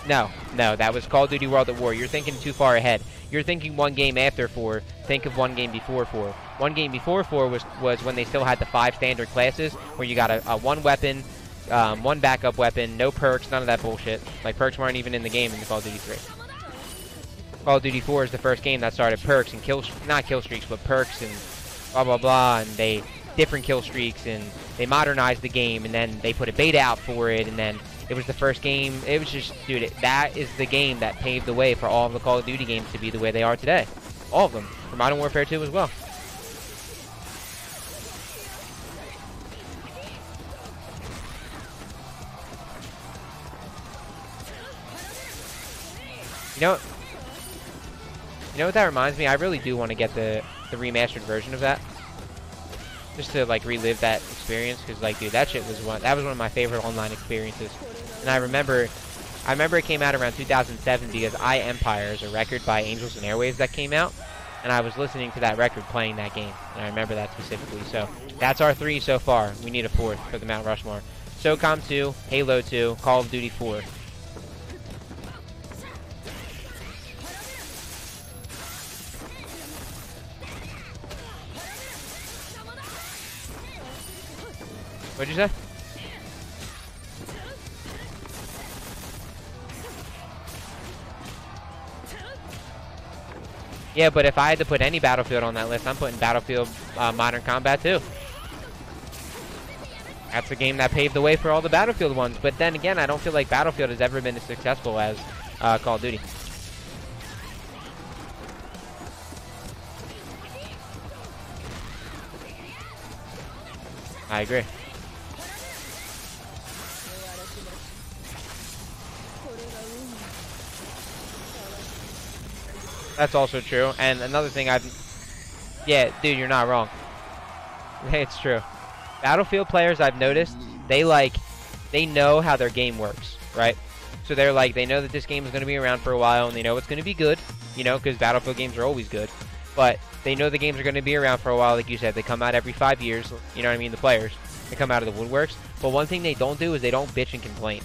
No, that was Call of Duty World at War. You're thinking too far ahead. You're thinking one game after 4. Think of one game before 4. One game before 4 was when they still had the 5 standard classes, where you got a one weapon, one backup weapon, no perks, none of that bullshit. Like, perks weren't even in the game in the Call of Duty 3. Call of Duty 4 is the first game that started perks and not kill streaks, but perks and blah blah blah, and they different kill streaks, and they modernized the game, and then they put a beta out for it, and then it was the first game. It was just, dude, that is the game that paved the way for all of the Call of Duty games to be the way they are today. All of them. For Modern Warfare 2 as well. You know what that reminds me? I really do want to get the remastered version of that. Just to, like, relive that experience, because, like, dude, that was one of my favorite online experiences. And I remember it came out around 2007 because I Empire is a record by Angels and Airwaves that came out, and I was listening to that record playing that game, and I remember that specifically. So that's our 3 so far. We need a 4th for the Mount Rushmore. SOCOM 2, Halo 2, Call of Duty 4. What'd you say? Yeah, but if I had to put any Battlefield on that list, I'm putting Battlefield Modern Combat 2. That's the game that paved the way for all the Battlefield ones. But then again, I don't feel like Battlefield has ever been as successful as Call of Duty. I agree. That's also true. And another thing yeah, dude, you're not wrong. It's true. Battlefield players, I've noticed, they know how their game works, right? So they're like, they know that this game is going to be around for a while, and they know it's going to be good, you know, because Battlefield games are always good. But they know the games are going to be around for a while, like you said. They come out every 5 years, you know what I mean, the players. They come out of the woodworks. But one thing they don't do is they don't bitch and complain.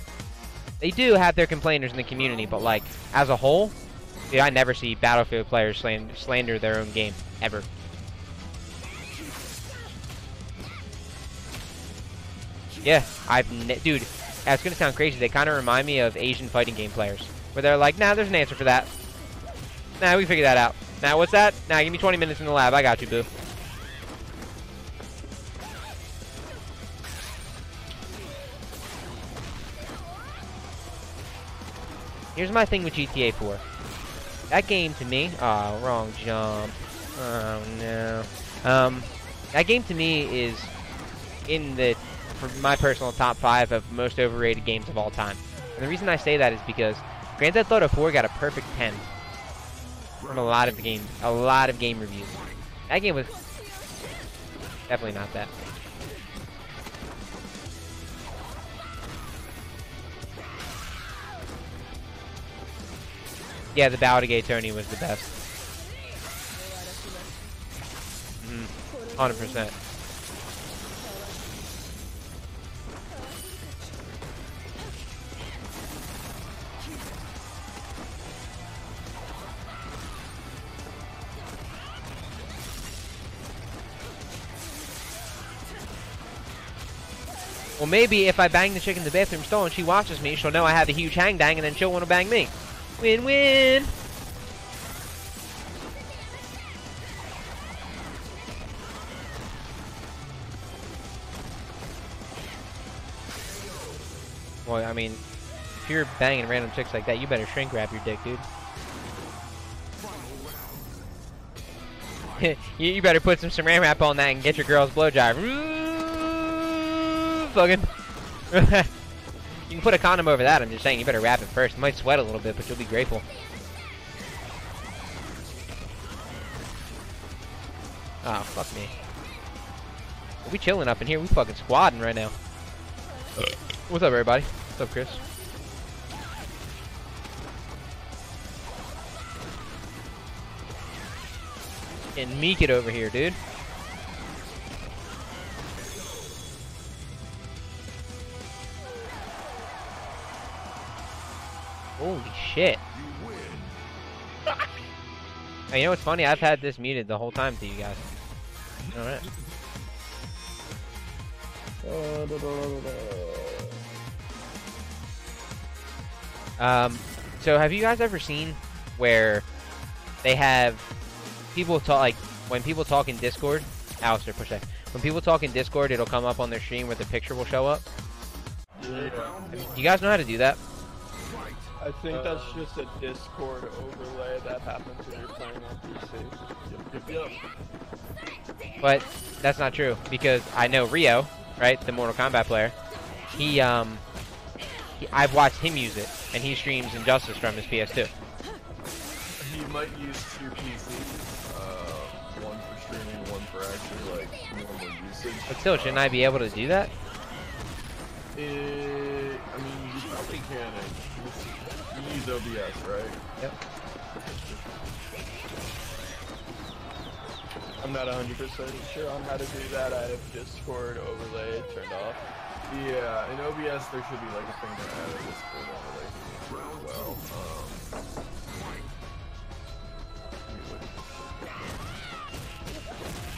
They do have their complainers in the community, but, like, as a whole, dude, I never see Battlefield players slander their own game, ever. Yeah, dude, that's gonna sound crazy. They kind of remind me of Asian fighting game players, where they're like, nah, there's an answer for that. Nah, we can figure that out. Nah, what's that? Nah, give me 20 minutes in the lab. I got you, boo. Here's my thing with GTA 4. That game to me, oh, wrong jump. Oh no. That game to me is in the, for my personal top 5 of most overrated games of all time. And the reason I say that is because Grand Theft Auto 4 got a perfect 10 from a lot of game reviews. That game was definitely not that. Yeah, the Bowdegate Tony was the best. 100%. Well, maybe if I bang the chick in the bathroom stall and she watches me, she'll know I have a huge hang dang, and then she'll want to bang me. Win-win! Well, I mean, if you're banging random chicks like that, you better shrink wrap your dick, dude. You better put some saran wrap on that and get your girl's blowjob. Fucking. You can put a condom over that, I'm just saying. You better wrap it first. It might sweat a little bit, but you'll be grateful. Oh, fuck me. We chilling up in here. We fucking squadding right now. What's up, everybody? What's up, Chris? Getting Mika over here, dude. Holy shit. Hey, you know what's funny? I've had this muted the whole time to you guys. Alright. So have you guys ever seen where they have people talk, like, when people talk in Discord, Alistair, push that. When people talk in Discord, it'll come up on their stream where the picture will show up? Yeah. Do you guys know how to do that? I think that's just a Discord overlay that happens when you're playing on PC. Yep. But that's not true, because I know Rio, right, the Mortal Kombat player, I've watched him use it, and he streams Injustice from his PS2. He might use two PCs, one for streaming, one for actually, like, normal usage. But still, shouldn't I be able to do that? I mean, you probably can. You use OBS, right? Yep. I'm not 100% sure on how to do that. I have Discord overlay turned off. Yeah, in OBS there should be like a thing to add a Discord overlay as well.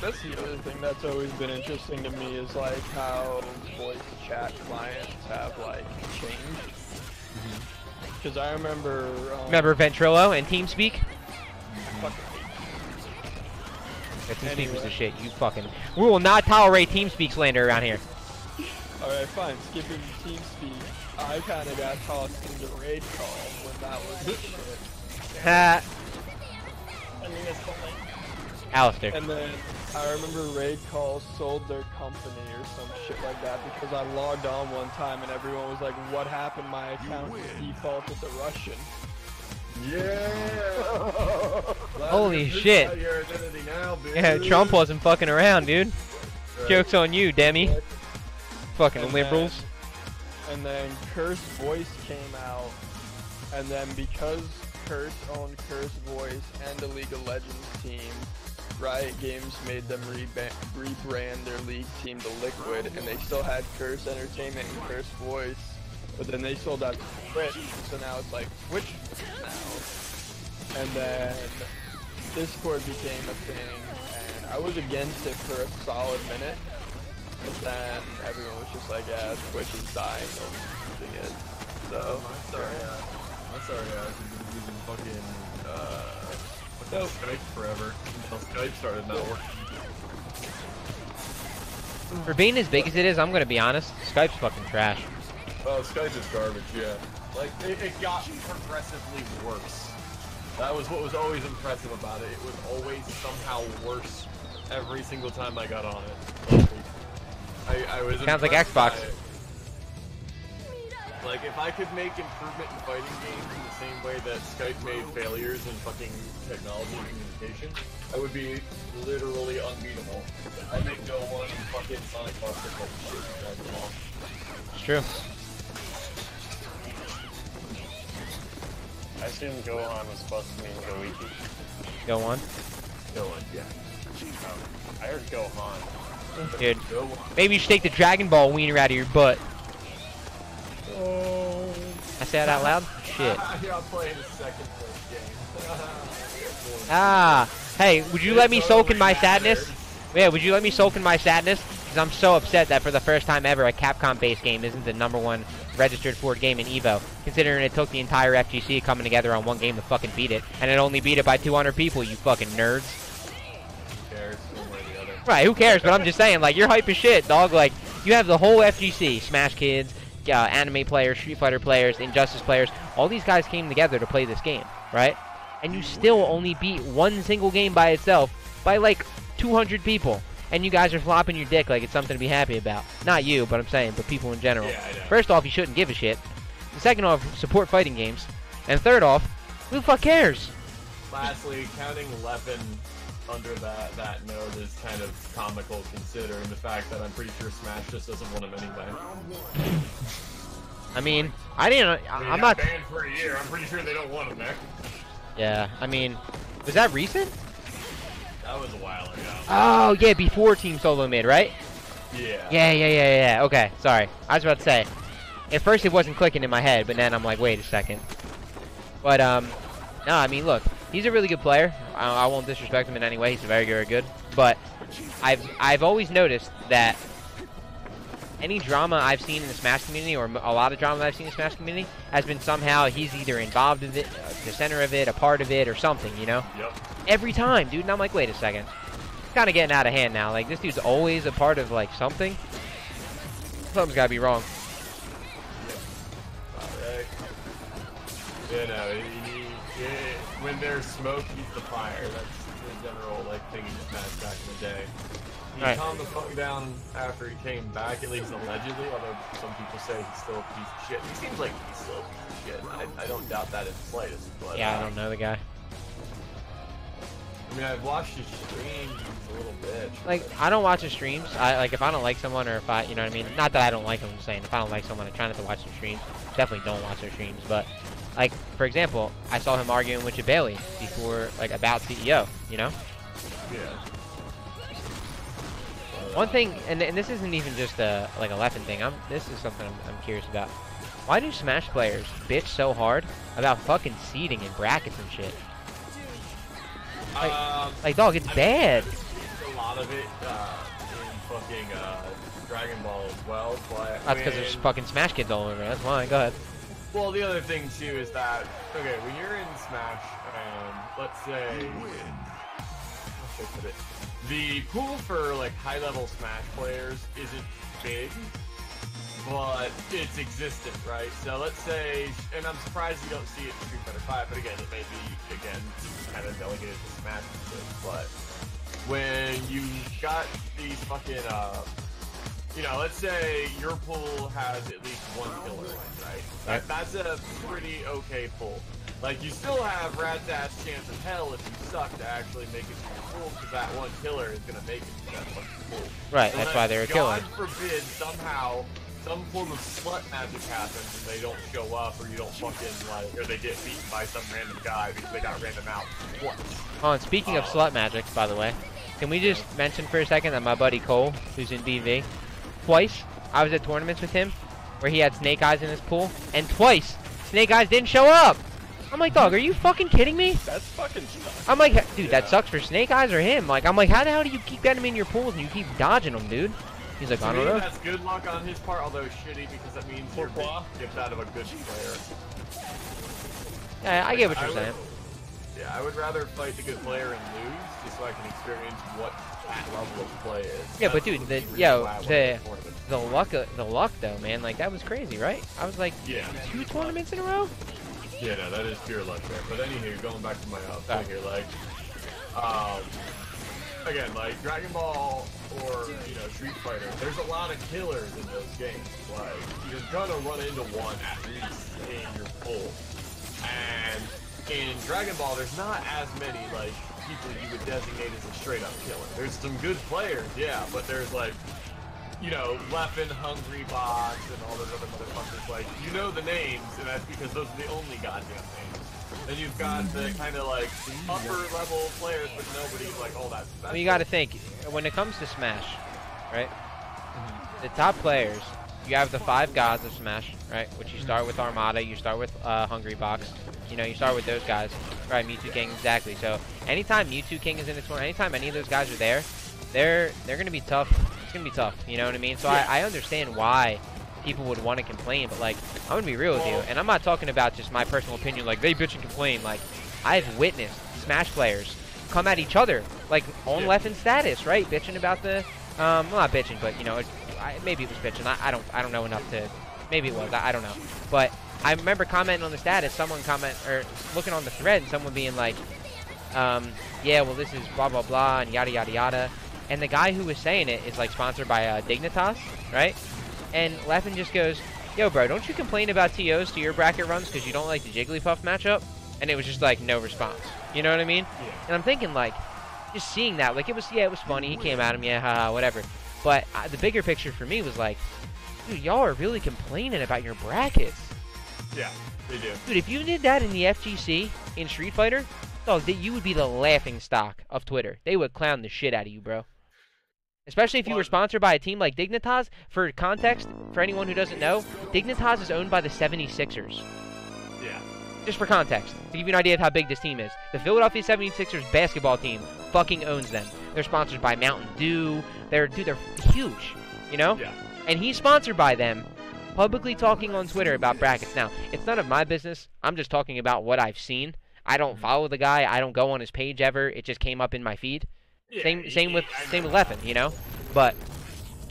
That's the other thing that's always been interesting to me is like how voice chat clients have like changed. Because I remember... Remember Ventrilo and TeamSpeak? I fucking hate That TeamSpeak Anyway. was the shit. You fucking. We will not tolerate TeamSpeak slander around here. Alright, fine. Skipping TeamSpeak, I kind of got tossed into raid call when that was the shit. Ha. I mean, it's funny. Alistair. And then I remember raid call sold their company or some shit like that because I logged on one time and everyone was like, "What happened? My account defaulted to Russian." Yeah. Holy shit. Your identity now, bitch. Yeah, Trump wasn't fucking around, dude. Right. Joke's on you, Demi. Fucking And liberals. And then Curse Voice came out, and then because Curse owned Curse Voice and the League of Legends team, Riot Games made them rebrand their league team to Liquid, and they still had Curse Entertainment and Curse Voice, but then they sold out to Twitch, so now it's like Twitch now. And then Discord became a thing, and I was against it for a solid minute, but then everyone was just like, yeah, Twitch is dying, nobody's using it. So, I'm sorry, I've been using fucking Skype forever until Skype started not working. For being as big as it is, I'm gonna be honest. Skype's fucking trash. Oh, Skype is garbage, yeah. Like, it got progressively worse. That was what was always impressive about it. It was always somehow worse every single time I got on it. I was Sounds like impressed by Xbox. it. Like, if I could make improvement in fighting games in the same way that Skype made failures in fucking technology and communication, I would be literally unbeatable. I think no one in fucking Sonic Buster like shit Dragon Ball. It's true. I assume Gohan was supposed to mean Goiki. Go on. No one, yeah. I heard Gohan. Dude. No one. Maybe you should take the Dragon Ball wiener out of your butt. Oh. I say that out loud? Shit. Yeah, I'm playing a second place game. Ah. Hey, would you let me sulk in my sadness? Yeah, would you let me sulk in my sadness? Because I'm so upset that for the first time ever, a Capcom-based game isn't the #1 registered for game in EVO. Considering it took the entire FGC coming together on one game to fucking beat it. And it only beat it by 200 people, you fucking nerds. Who cares? One way or the other. Right, who cares? But I'm just saying, like, you're hype as shit, dog. Like, you have the whole FGC, Smash Kids, anime players, Street Fighter players, Injustice players. All these guys came together to play this game, right? And you still only beat one single game by itself by, like, 200 people. And you guys are flopping your dick like it's something to be happy about. Not you, but I'm saying, but people in general. Yeah, I know. First off, you shouldn't give a shit. Second off, support fighting games. And third off, who the fuck cares? Lastly, counting Leffen under that note is kind of comical considering the fact that I'm pretty sure Smash just doesn't want him anyway. I mean, I didn't. I mean, I'm he not. got banned for a year. I'm pretty sure they don't want him there. Yeah, I mean, was that recent? That was a while ago. Oh yeah, before Team Solo Mid, right? Yeah. Yeah. Okay, sorry. I was about to say. At first it wasn't clicking in my head, but then I'm like, wait a second. But no, I mean, look, he's a really good player. I won't disrespect him in any way. He's very, very good. But I've always noticed that any drama I've seen in the Smash community, or a lot of drama that I've seen in the Smash community, has been somehow he's either involved in it, the center of it, a part of it, or something, you know? Yep. Every time, dude. And I'm like, wait a second. It's kind of getting out of hand now. Like, this dude's always a part of, like, something. Something's got to be wrong. Alright. You know, when there's smoke, he's the fire. That's the general, like, thing in Smash back in the day. He Right. calmed the fuck down after he came back, at least allegedly, although some people say he's still a piece of shit. He seems like he's still a piece of shit. I don't doubt that in the slightest, but... Yeah, I don't know the guy. I mean, I've watched his streams, he's a little bitch. Like, I don't watch his streams. Like, if I don't like someone, or if I, you know what I mean? Not that I don't like them, I'm just saying, if I don't like someone, I try not to watch their streams. Definitely don't watch their streams, but, like, for example, I saw him arguing with Jabali before, like, about CEO, you know? Yeah. One thing, and this isn't even just like a Leffen thing, this is something I'm curious about. Why do Smash players bitch so hard about fucking seeding and brackets and shit? Like, dog, it's bad. A lot of it in fucking Dragon Ball as well, but That's because there's fucking Smash kids all over. That's fine. Go ahead. Well, the other thing too is that okay, when you're in Smash and let's say how should I put it? the pool for like high-level Smash players isn't big, but it's existent, right? So let's say, and I'm surprised you don't see it in Street Fighter 5, but again, it may be, again, kind of delegated to Smash, but when you got these fucking, you know, let's say your pool has at least one killer, right? That's a pretty okay pool. Like, you still have rat's ass chance of hell if you suck to actually make it to your pool, because that one killer is going to make it to that fucking pool. Right, that's why they're a killer. God forbid somehow some form of slut magic happens and they don't show up, or you don't fucking, like, or they get beaten by some random guy because they got random out once. Oh, and speaking of slut magic, by the way, can we just mention for a second that my buddy Cole, who's in BV, twice I was at tournaments with him where he had Snake Eyes in his pool, and twice Snake Eyes didn't show up. I'm like, dog, are you fucking kidding me? That's fucking sucks. I'm like, dude, that sucks for Snake Eyes or him. Like, I'm like, how the hell do you keep getting him in your pools and you keep dodging them, dude? He's like, I don't know. That's good luck on his part, although shitty because that means you're gift out of a good player. Yeah, I get what you're saying. Yeah, I would rather fight the good player and lose just so I can experience what that level of play is. Yeah, but dude, the luck though, man, like that was crazy, right? I was like, 2 tournaments in a row. Yeah, no, that is pure luck there. But anywho, going back to my thing here, like, again, like Dragon Ball or, you know, Street Fighter, there's a lot of killers in those games. Like, you're gonna run into one at least in your pool. And in Dragon Ball, there's not as many, like, people you would designate as a straight-up killer. There's some good players, yeah, but there's, like, you know, Leffen, Hungry Box, and all those other motherfuckers. Like, you know the names, and that's because those are the only goddamn names. Then you've got the kind of, like, upper-level players, but nobody's, like, all that special. Well, you gotta think, when it comes to Smash, right, the top players, you have the 5 gods of Smash, right, which you start with Armada, you start with Hungry Box, you know, you start with those guys, right, Mewtwo King, exactly. So, anytime Mewtwo King is in the tournament, anytime any of those guys are there, they're gonna be tough. It's gonna be tough, you know what I mean? So I understand why people would want to complain, but like, I'm gonna be real with you, and I'm not talking about just my personal opinion, like they bitch and complain. Like, I've witnessed Smash players come at each other, like on Leffen status, right? Bitching about the, well, not bitching, but you know, maybe it was bitching. I don't know enough to, maybe it was, I don't know. But I remember commenting on the status, someone or looking on the thread, and someone being like, yeah, well, this is blah blah blah and yada yada yada. And the guy who was saying it is like sponsored by Dignitas, right? And Leffen just goes, yo, bro, don't you complain about TOs to your bracket runs because you don't like the Jigglypuff matchup? And it was just like no response. You know what I mean? Yeah. And I'm thinking like, just seeing that, like it was funny. He came at him, yeah, haha, whatever. But the bigger picture for me was like, dude, y'all are really complaining about your brackets. Yeah, they do. Dude, if you did that in the FGC in Street Fighter, dog, you would be the laughing stock of Twitter. They would clown the shit out of you, bro. Especially if you were sponsored by a team like Dignitas. For context, for anyone who doesn't know, Dignitas is owned by the 76ers. Yeah. Just for context, to give you an idea of how big this team is. The Philadelphia 76ers basketball team fucking owns them. They're sponsored by Mountain Dew. They're huge, you know? Yeah. And he's sponsored by them, publicly talking on Twitter about brackets. Now, it's none of my business. I'm just talking about what I've seen. I don't follow the guy. I don't go on his page ever. It just came up in my feed. Yeah, same with Leffen, you know. But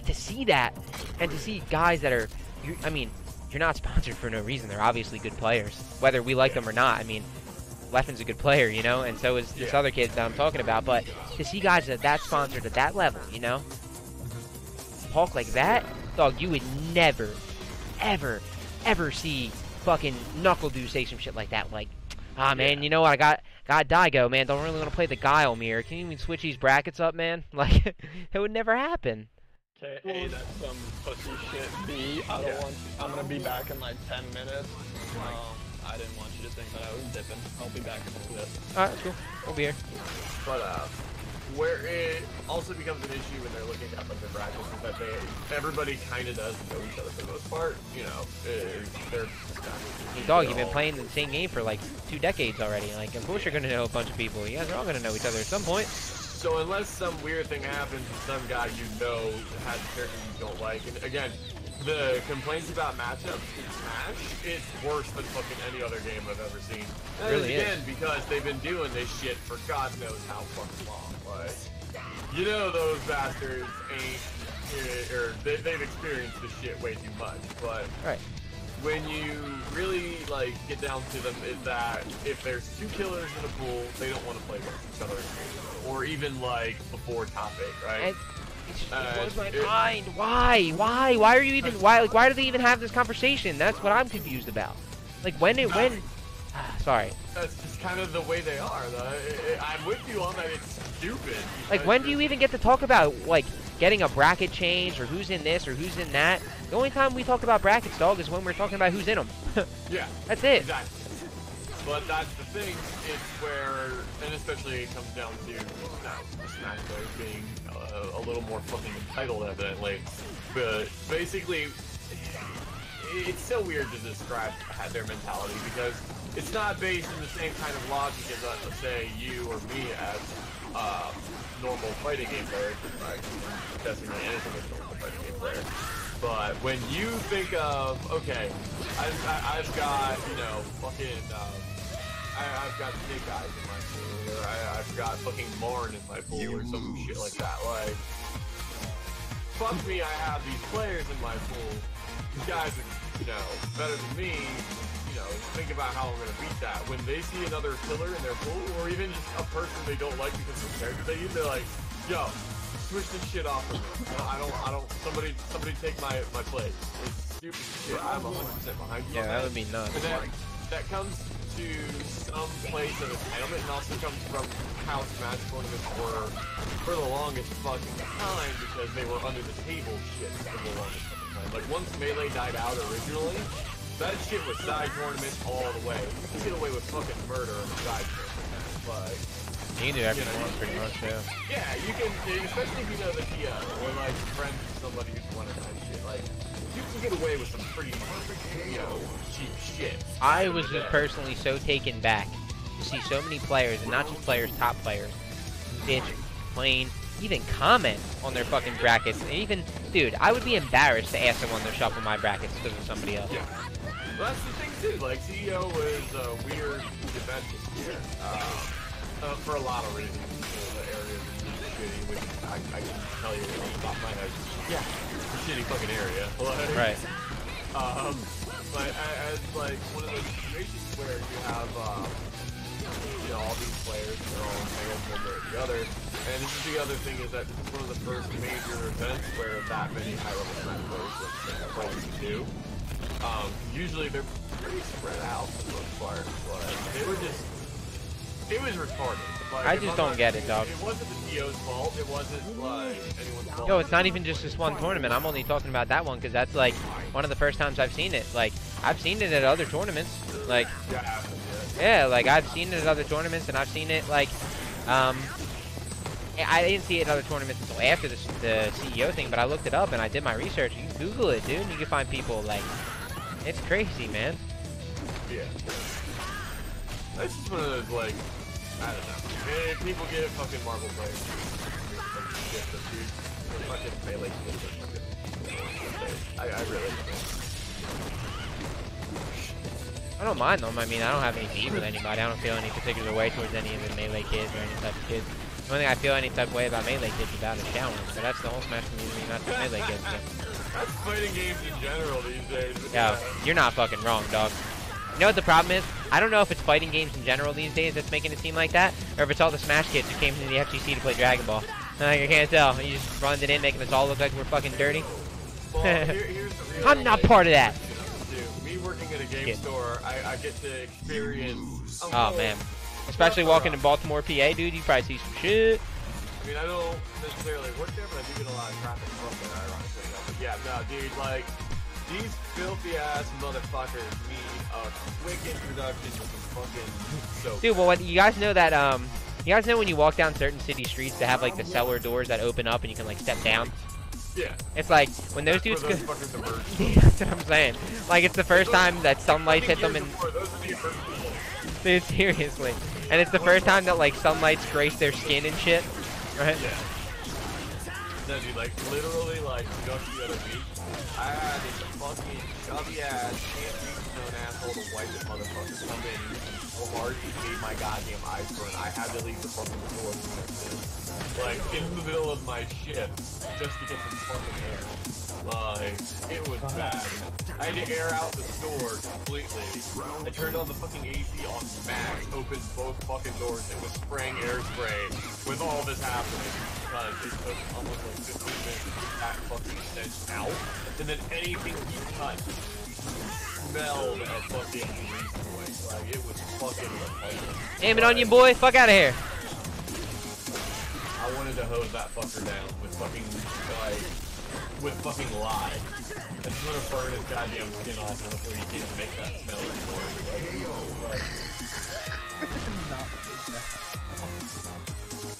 to see that and to see guys that are, I mean, you're not sponsored for no reason. They're obviously good players, whether we like them or not. I mean, Leffen's a good player, you know, and so is this other kid that I'm talking about. But to see guys that sponsored at that level, you know, talk like that, dog, you would never, ever, ever see fucking Knuckle Do say some shit like that. Like, ah, man, you know what? I got Daigo, man. Don't really want to play the Guile mirror. Can you even switch these brackets up, man? Like, it would never happen. Okay, A, that's some pussy shit. B, I don't want. I'm gonna be back in like 10 minutes. I didn't want you to think that I was dipping. I'll be back in a bit. Alright, that's cool. We'll be here. But where it also becomes an issue when they're looking at like the brackets is that everybody kind of does know each other for the most part. You know, they're. Dog, you've been playing the same game for like 2 decades already. Like, of course you're gonna know a bunch of people. You guys are all gonna know each other at some point. So unless some weird thing happens and some guy you know has a character you don't like, and again, the complaints about matchups in Smash, it's worse than fucking any other game I've ever seen. It really is. Because they've been doing this shit for God knows how fucking long. Like, you know those bastards ain't, or they've experienced this shit way too much. But Right. when you really like get down to them, is that if there's 2 killers in a pool, they don't want to play with each other, or even like before top 8, right? And it blows my mind. Why? Why are you even? Why? Like, why do they even have this conversation? That's what I'm confused about. Like, when? Sorry. That's just kind of the way they are. I'm with you on that. It's stupid. Like, when do you even get to talk about like getting a bracket change or who's in this or who's in that? The only time we talk about brackets, dog, is when we're talking about who's in them. Yeah. That's it. Exactly. But that's the thing. It's where, and especially it comes down to the Smash players being a little more fucking entitled, evidently. But basically, it's so weird to describe their mentality because it's not based in the same kind of logic as, let's say, you or me as normal fighting game players. Right? Designate anything as a normal fighting game player. But when you think of, okay, I've got, you know, fucking, I've got Snake Eyes in my pool, or I've got fucking Marn in my pool, or some shit like that. Like, fuck me, I have these players in my pool. These guys are, you know, better than me. You know, think about how I'm gonna beat that. When they see another killer in their pool, or even just a person they don't like because of the character they use, they're like, yo, switch this shit off for me. I don't, somebody take my place. It's stupid shit. I'm 100% behind you. Yeah, that would be nuts. And that comes to some place of entitlement, and also comes from how Smash tournaments were for the longest fucking time because they were under the table shit for the longest fucking time. Like, once Melee died out originally, that shit was side tournaments all the way. You can get away with fucking murder in a side tournament. Like, You can do everything once, pretty much, yeah. yeah, you can, especially if you know the TO, or like friends with somebody who's won that shit. Like, you can get away with some pretty, you know, cheap shit. I was just personally so taken back to see so many players, and not just players, top players, bitch, complain, even comment on their fucking brackets. And even, dude, I would be embarrassed to ask someone to shuffle my brackets because of somebody else. Yeah. Well, that's the thing too. Like, CEO was a weird event this year, for a lot of reasons. The area is shitty, which I can tell you off the top of my head. Yeah, it's a shitty fucking area. Like, Right. But as like one of those situations where you have, you know, all these players, they're all entangled one way or the other. And this is the other thing, is that this is one of the first major events where that many high-level Smash players would do. Usually they're pretty spread out for the most part, but they were just, it was retarded. Like, I just don't get it, dog. It wasn't the TO's fault, it wasn't like anyone's fault. Yo, it's not even just this one tournament. I'm only talking about that one because that's like one of the first times I've seen it. Like, I've seen it at other tournaments. Like, yeah, like I've seen it at other tournaments, and I've seen it like, I didn't see it in other tournaments until after the CEO thing, but I looked it up and I did my research. You can Google it, dude, and you can find people like, it's crazy, man. Yeah. That's just one of those, like, I don't know. If people get fucking Marvel players, fucking Melee kids are fucking, I really don't. I don't mind them. I mean, I don't have any beef with anybody. I don't feel any particular way towards any of the Melee kids or any type of kids. The only thing I feel any type of way about Melee kids about is showering, but that's the whole Smash community, not the Melee kids. That's fighting games in general these days. Yo, you're not fucking wrong, dog. You know what the problem is? I don't know if it's fighting games in general these days that's making it seem like that, or if it's all the Smash kids who came to the FGC to play Dragon Ball. Like, I can't tell. You just run it in, making us all look like we're fucking dirty. Well, here's the real I'm not part of that. Me working at a game store, I get to experience. Oh man, especially walking in Baltimore, PA, dude. You probably see some shit. I mean, I don't necessarily work there, but I do get a lot of traffic from there, ironically. But yeah, no, dude, like, these filthy ass motherfuckers need a quick introduction to some fucking soap. Dude, well, you guys know that, you guys know when you walk down certain city streets that have, like, the cellar doors that open up and you can, like, step down? Yeah. It's like, when those dudes those go... fuckers emerge. That's what I'm saying. Like, it's the first time that sunlight hit them and... Those are the first people. Dude, seriously. And it's the first time that, like, sunlight's graced their skin and shit. Right? Yeah. No, dude, like, literally, like, just the other week, I had this fucking chubby ass, can't-be-known asshole total white motherfucker come in so hard he made my goddamn eyes burn. I had to leave the fucking door like in the middle of my shift just to get some fucking air. Like, it was bad. I had to air out the store completely. I turned on the fucking AC on max, opened both fucking doors, and was spraying air spray with all this happening. Because it took almost like 15 minutes to get that fucking stench out. And then anything he touched smelled of fucking grease boy. Like, it was fucking repulsive. Aim it on you, boy. Fuck out of here. I wanted to hose that fucker down with fucking, like, with fucking lye. I just want to burn his goddamn skin off before he can't make that smell anymore.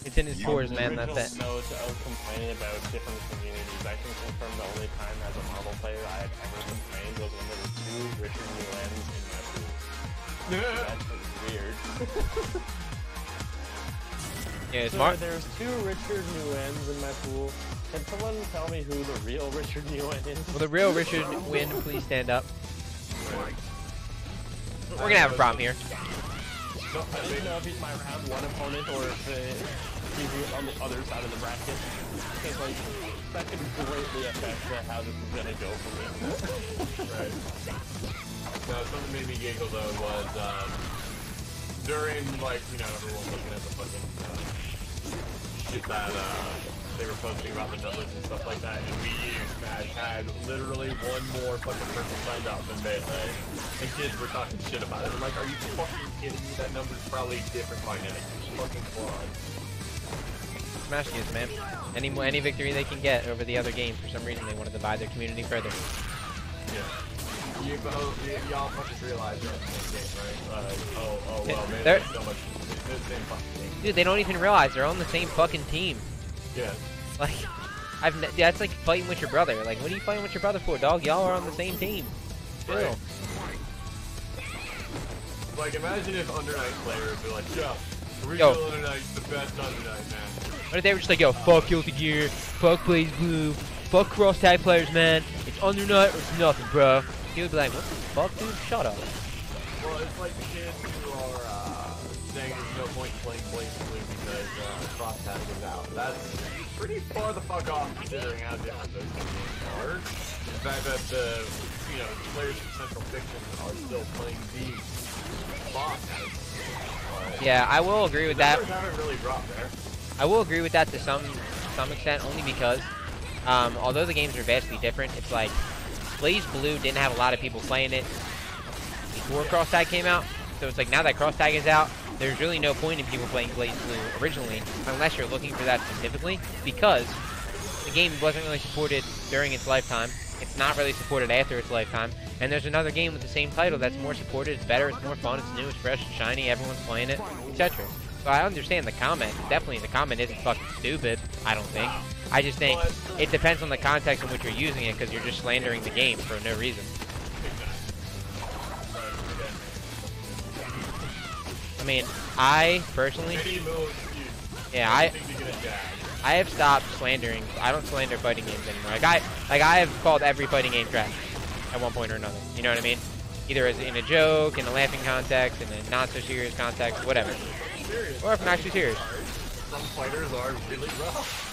It's in his pores, man. That's it. Note of complaining about different communities. I can confirm the only time as a Marvel player I had ever complained was when there were 2 Richard Newlands in my pool. That's weird. Yeah, So smart. there's 2 Richard Newlands in my pool. Can someone tell me who the real Richard Newland is? Will the real Richard win? Please stand up. We're gonna have a problem here. I don't know if he's my round 1 opponent or if he's on the other side of the bracket. Because, like, that could greatly affect how this is gonna go for me. Right. No, something made me giggle though was, during, like, you know, everyone looking at the fucking, shit that, they were posting about the numbers and stuff like that, and Wii U Smash had literally 1 more fucking person signed up than Melee. And kids were talking shit about it. I'm like, are you fucking kidding me? That number's probably different by now. It's fucking fraud. Smash kids, man. Any victory they can get over the other game. For some reason, they want to divide their community further. Yeah. Y'all fucking realize you're on the same game, right? Oh, well, man, They're- there's so much. It's the same fucking game. Dude, they don't even realize they're on the same fucking team. Yeah. Like, that's like fighting with your brother. Like, what are you fighting with your brother for, dog? Y'all are on the same team. Chill. Right. Like, imagine if Under Night players were like, yo, original Under Night's the best Under Night, man. What if they were just like, yo, fuck Guilty Gear, fuck Blaze Blue, fuck cross tag players, man. It's Under Night or it's nothing, bro. He would be like, what the fuck, dude? Shut up. Well, it's like the kids who are saying there's no point in playing Blaze Blue because cross tag is out. That's pretty far the fuck off considering how different those two games are. The fact that the, you know, players from Central Fiction are still playing these boss tags. Yeah, I will agree with that. Numbers haven't really dropped there. I will agree with that to some extent, only because, although the games are vastly different, it's like, Blaze Blue didn't have a lot of people playing it before Cross Tag came out. So it's like, now that Cross Tag is out, there's really no point in people playing Blaze Blue originally, unless you're looking for that specifically, because the game wasn't really supported during its lifetime. It's not really supported after its lifetime. And there's another game with the same title that's more supported, it's better, it's more fun, it's new, it's fresh, it's shiny, everyone's playing it, etc. So I understand the comment. Definitely the comment isn't fucking stupid, I don't think. I just think it depends on the context in which you're using it, because you're just slandering the game for no reason. I mean, I personally, yeah, I have stopped slandering. I don't slander fighting games anymore. Like I have called every fighting game trash at one point or another. You know what I mean? Either as in a joke, in a laughing context, in a not so serious context, whatever. Or if I'm actually serious. Some fighters are really rough.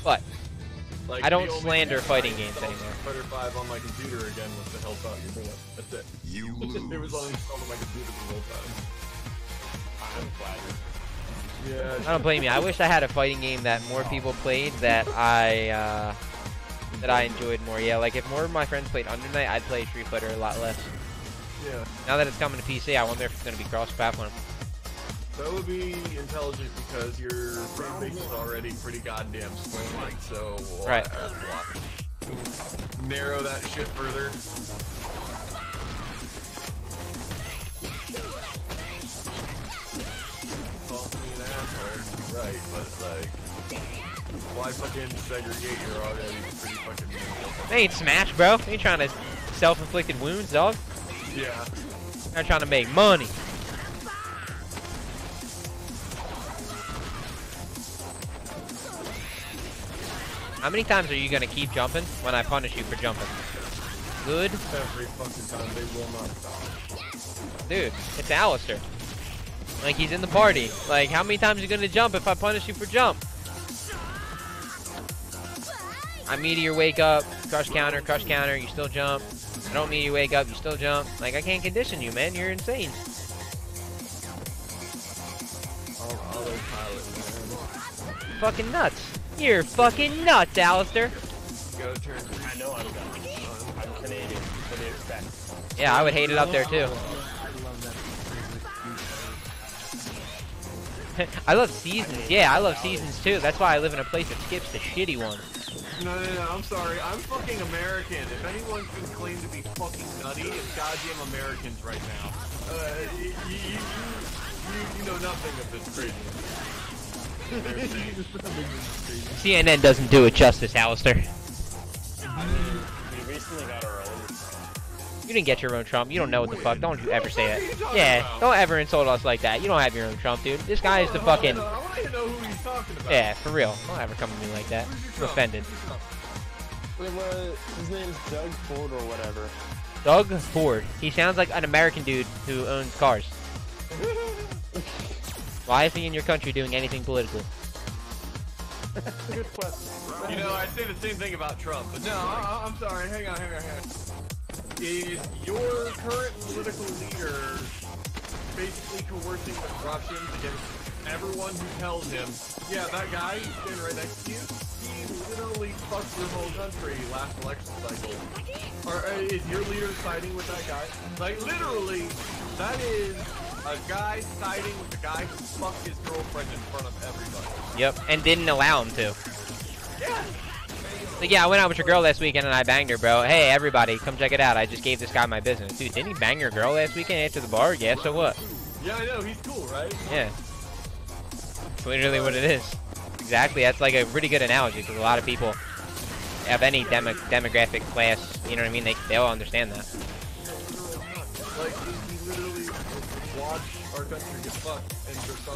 But Like, I don't the only slander reason fighting I games installed anymore. Fighter 5 on my computer again was to help out your boy. That's it. You It was only installed on my computer the whole time. I'm flattered. Yeah. I don't blame you. I wish I had a fighting game that more people played that I enjoyed more. Yeah, like if more of my friends played Under Night, I'd play Street Fighter a lot less. Yeah. Now that it's coming to PC, I wonder if it's going to be cross-platform. That would be intelligent because your fan base is already pretty goddamn slanted, so Right. Narrow that shit further. Call me an asshole, right, but like, why fucking segregate? You're already pretty fucking mean. They ain't Smash, bro. They ain't trying to self-inflicted wounds, dog. Yeah. They're trying to make money. How many times are you gonna keep jumping when I punish you for jumping? Good. Every fucking time they will not stop. Dude, it's Alistair. Like, he's in the party. Like, how many times are you gonna jump if I punish you for jump? I meteor wake up, crush counter, you still jump. I don't meteor wake up, you still jump. Like, I can't condition you, man. You're insane. Fucking nuts. You're fucking nuts, Alistair. Go turn. I know I'm done. I'm Canadian. What do you expect? Yeah, I would hate it up there, too. I love seasons. Yeah, I love seasons, too. That's why I live in a place that skips the shitty ones. No, I'm sorry. I'm fucking American. If anyone can claim to be fucking nutty, it's goddamn Americans right now. You know nothing of this crazy. CNN doesn't do it justice, Alistair. We recently got our own. You didn't get your own Trump. You don't know what the fuck. Don't you ever say What are you that. talking Yeah, about? don't ever insult us like that. You don't have your own Trump, dude. This guy is the fucking... I want to know who he's talking about. Yeah, for real. Don't ever come to me like that. I'm offended. His name's Doug Ford or whatever. Doug Ford. He sounds like an American dude who owns cars. Why is he in your country doing anything political? Good question. You know, I'd say the same thing about Trump, but no, I'm sorry. Hang on. Is your current political leader basically coercing the Russians against everyone who tells him, yeah, that guy who's standing right next to you, he literally fucked your whole country last election cycle. Or is your leader siding with that guy? Like, literally, that is a guy siding with the guy who fucked his girlfriend in front of everybody. Yep, and didn't allow him to. Yeah. Like, yeah, I went out with your girl last weekend and I banged her, bro. Hey, everybody, come check it out. I just gave this guy my business. Dude, didn't he bang your girl last weekend after the bar? Yeah, so what? Yeah, I know. He's cool, right? Yeah. It's literally what it is. Exactly. That's like a pretty good analogy because a lot of people have any demographic class, you know what I mean? They'll understand that. Like, he literally watched our country get fucked and just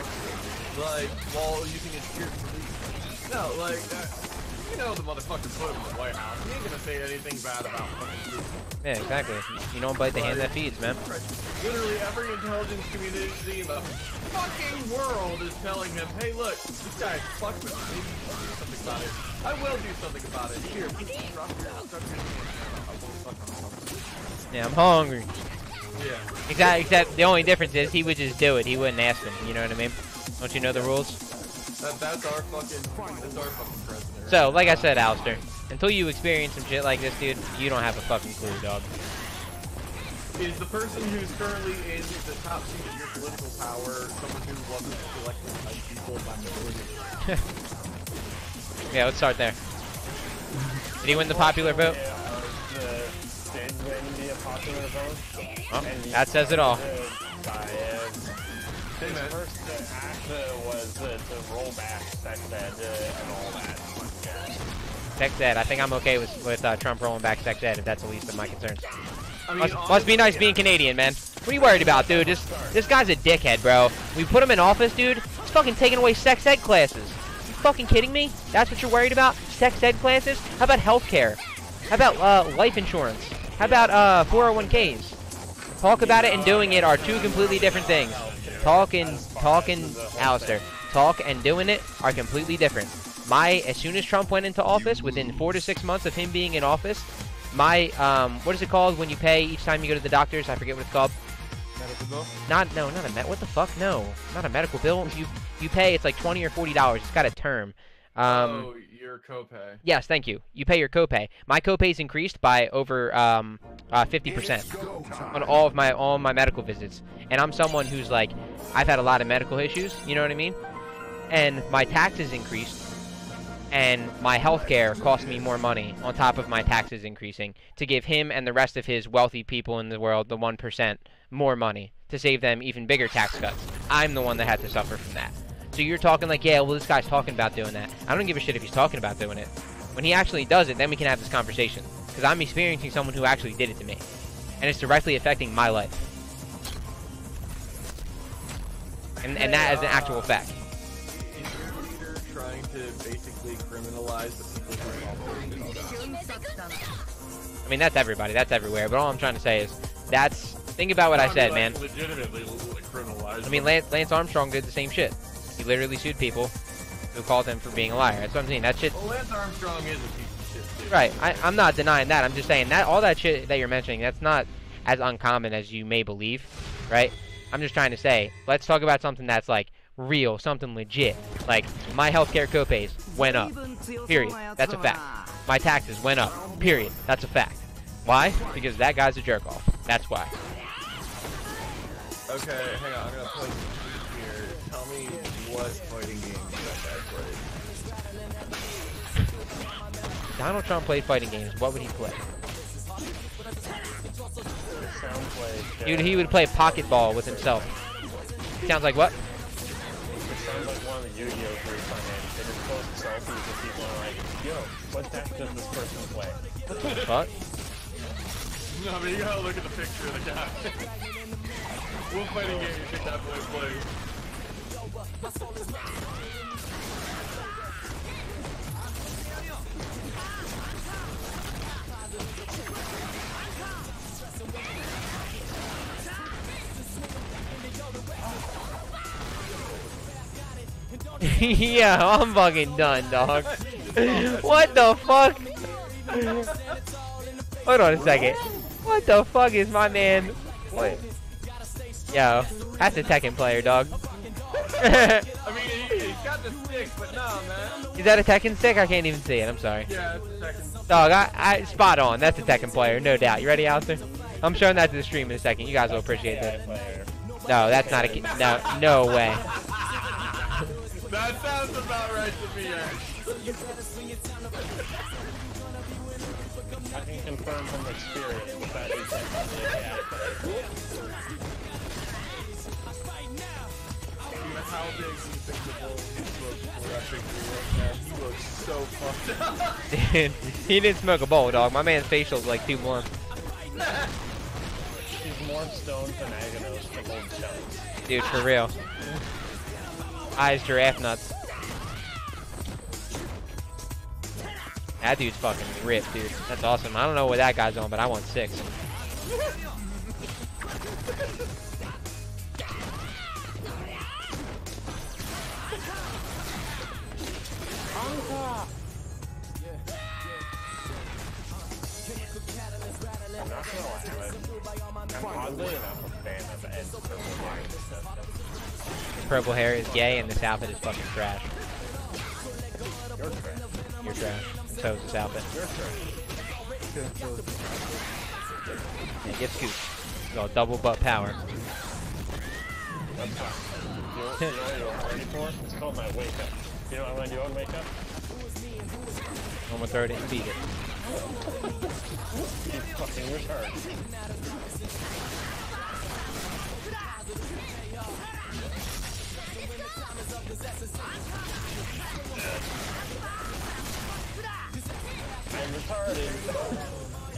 like, while using his fear to leave. No, like, you know the motherfucker put him in the White House. He ain't gonna say anything bad about fucking Putin. Yeah, exactly. You don't bite the hand that feeds, man. Literally every intelligence community in the fucking world is telling him, hey look, this guy's fucked with me. I'll do something about it. I will do something about it. Here, drop your Yeah, I'm hungry. Yeah. Except the only difference is he would just do it. He wouldn't ask them. You know what I mean? Don't you know the rules? That's our fucking president. So, like I said, Alistair, until you experience some shit like this, dude, you don't have a fucking clue, dog. Is the person who's currently in the top seat of your political power someone who wasn't selected by people by majority? Yeah, let's start there. Did he win the popular vote? Did win the popular vote. Oh, that says it all. Hey, man. His first act was to roll back sex ed and all that. Sex ed. I think I'm okay with Trump rolling back sex ed if that's the least of my concerns. I mean, Must be nice being Canadian, man. What are you worried about, dude? This guy's a dickhead, bro. We put him in office, dude. He's fucking taking away sex ed classes. You fucking kidding me? That's what you're worried about? Sex ed classes? How about healthcare? How about life insurance? How about 401ks? Talk about it and doing it are two completely different things. Talking, Alistair. Talk and doing it are completely different. As soon as Trump went into office, within 4 to 6 months of him being in office, what is it called when you pay each time you go to the doctors? I forget what it's called. medical bill? Not a what the fuck? No, not a medical bill. You pay, it's like $20 or $40. It's got a term. Oh, your copay. Yes, thank you. You pay your copay. My copay's increased by over 50% on all my medical visits. And I'm someone who's like, I've had a lot of medical issues, you know what I mean? And my taxes increased, and my healthcare cost me more money on top of my taxes increasing to give him and the rest of his wealthy people in the world, the 1%, more money to save them even bigger tax cuts. I'm the one that had to suffer from that. So you're talking like, yeah, well, this guy's talking about doing that. I don't give a shit if he's talking about doing it. When he actually does it, then we can have this conversation. Because I'm experiencing someone who actually did it to me. And it's directly affecting my life. And that is an actual fact. Is your leader trying to basically criminalize the people who I mean, that's everybody. That's everywhere. But all I'm trying to say is, think about what I said, man. Legitimately criminalized. I mean, Lance Armstrong did the same shit. He literally sued people who called him for being a liar. That's what I'm saying. That shit. Well, Lance Armstrong is a piece of shit, too. Right. I'm not denying that. I'm just saying that all that shit that you're mentioning, that's not as uncommon as you may believe, right? I'm just trying to say, let's talk about something that's like real, something legit. Like, my healthcare copays went up. Period. That's a fact. My taxes went up. Period. That's a fact. Why? Because that guy's a jerk off. That's why. Okay, hang on. I'm gonna play some here. Tell me what fighting games that guy played. Donald Trump played fighting games. What would he play? He would play pocket ball with himself. Sounds like what? It sounds like one of the Yu-Gi-Oh! Groups on there. They just post selfies and people are like, yo, what deck does this person play? What? No, but you gotta look at the picture of the guy. What fighting game you think that boy plays? Yeah, I'm fucking done, dog. What the fuck? Hold on a second. What the fuck is my man? What? Yo, that's a Tekken player, dog. I mean, he's got the stick, but nah, man. Is that a Tekken stick? I can't even see it. I'm sorry. Yeah, it's a Tekken. Dog, I spot on. That's a Tekken player, no doubt. You ready, Alistair? I'm showing that to the stream in a second. You guys will appreciate that. No, that's not a no way. That sounds about right to me, actually. I can confirm from experience that he's definitely How big do you think the bull he looks so fucked up. Dude, he didn't smoke a bowl, dog. My man's facial's like 2 months. He's more stoned than Aganos from Old Stones. Dude, for real. Eyes giraffe nuts. That dude's fucking ripped, dude. That's awesome. I don't know what that guy's on, but I want 6. I'm not gonna lie, I'm oddly enough a fan of Ed's purple hair. His purple hair is gay, and this outfit is fucking trash. You're trash. You're trash. And so is this outfit. You're trash. Yeah, get scooped. It's all double butt power. That's fine. You know what you're ready for? It's called my wake up. You know what I want to do on wake up? I'm gonna throw it and beat it. You fucking retard. I'm retarded.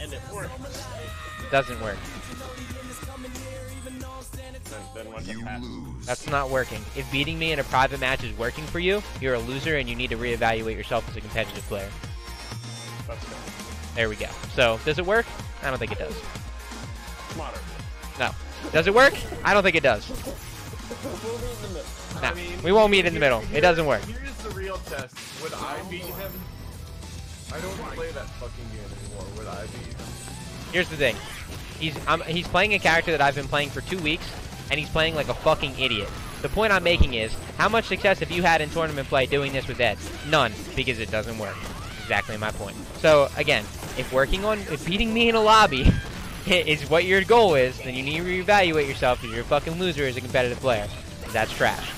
And it works. It doesn't work. Then what's the pass? That's not working. If beating me in a private match is working for you, you're a loser and you need to reevaluate yourself as a competitive player. That's good. There we go. So, does it work? I don't think it does. Moderately. No. Does it work? I don't think it does. We'll be in the middle. No. I mean, We won't meet in the middle. It doesn't work. Here's the real test. Would I beat him? I don't play that fucking game anymore. Would I beat him? Here's the thing. He's playing a character that I've been playing for 2 weeks, and he's playing like a fucking idiot. The point I'm making is, how much success have you had in tournament play doing this with Ed? None, because it doesn't work. Exactly my point. So, again, if beating me in a lobby is what your goal is, then you need to reevaluate yourself because you're a fucking loser as a competitive player. That's trash.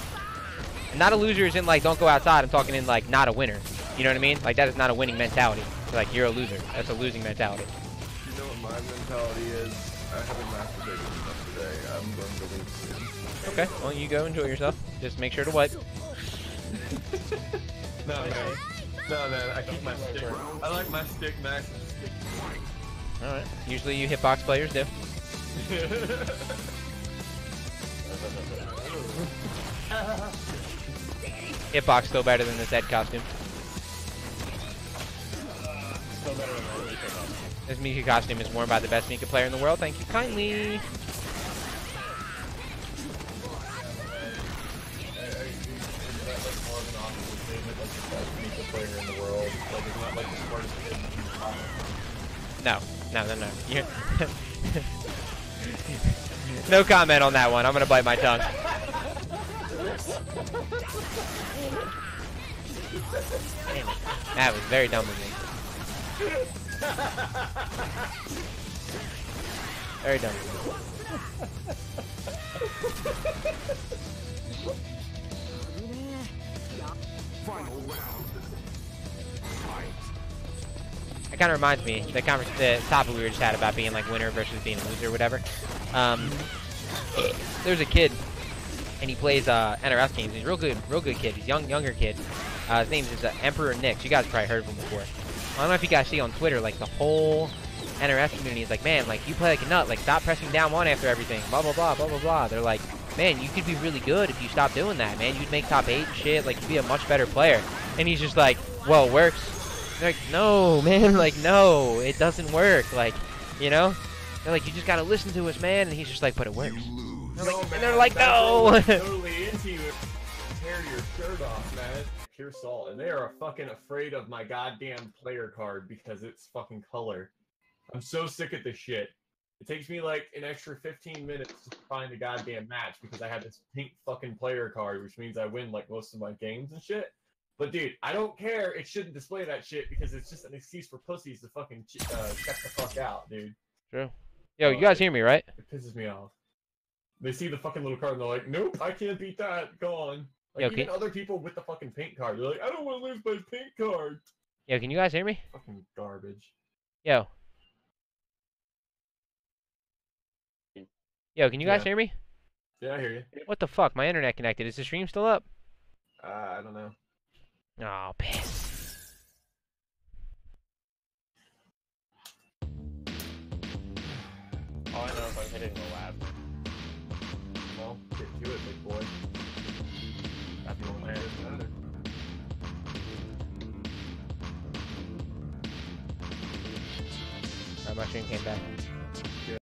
And not a loser is in, like, don't go outside. I'm talking in, like, not a winner. You know what I mean? Like, that is not a winning mentality. Like, you're a loser. That's a losing mentality. You know what my mentality is? I haven't masturbated enough today. I'm going to leave soon. Okay, well, you go enjoy yourself. Just make sure to wipe. No, man. No, man. I keep my stick. I like my stick nice and sticky. Alright. Usually you hitbox players do. Hitbox still better than this Ed costume. Still better than my Mika costume. This Mika costume is worn by the best Mika player in the world. Thank you kindly. Player in the world. Like, it's not like the smartest kid in the world. No. You're no comment on that one. I'm gonna bite my tongue. Damn it. That was very dumb of me. Very dumb of me. Final round. It kind of reminds me the topic we were just had about being like winner versus being a loser or whatever. There's a kid, and he plays NRS games. He's a real good kid. He's a younger kid. His name is Emperor Nix. You guys probably heard of him before. I don't know if you guys see on Twitter, like the whole NRS community is like, man, like you play like a nut. Like stop pressing down one after everything. Blah blah blah blah blah blah. They're like, man, you could be really good if you stop doing that, man. You'd make top 8 and shit. Like you'd be a much better player. And he's just like, well, it works. They're like, no, man, like, no, it doesn't work, like, you know? They're like, you just gotta listen to us, man, and he's just like, but it works. They're like, no! Totally into you. Tear your shirt off, man. Pure salt, and they are fucking afraid of my goddamn player card because it's fucking color. I'm so sick of this shit. It takes me like an extra 15 minutes to find a goddamn match because I have this pink fucking player card, which means I win like most of my games and shit. But dude, I don't care. It shouldn't display that shit because it's just an excuse for pussies to fucking check the fuck out, dude. True. Yo, you guys hear me, right? It pisses me off. They see the fucking little card and they're like, nope, I can't beat that. Go on. Like, Yo, even other people with the fucking pink card, they're like, I don't want to lose my pink card. Yo, can you guys hear me? Fucking garbage. Yo. Yo, can you guys hear me? Yeah, I hear you. What the fuck? My internet connected. Is the stream still up? I don't know. Oh, piss. All I know is I'm hitting the lab. Well, get to it, big boy. That's the only way it matters. Alright, my stream came back.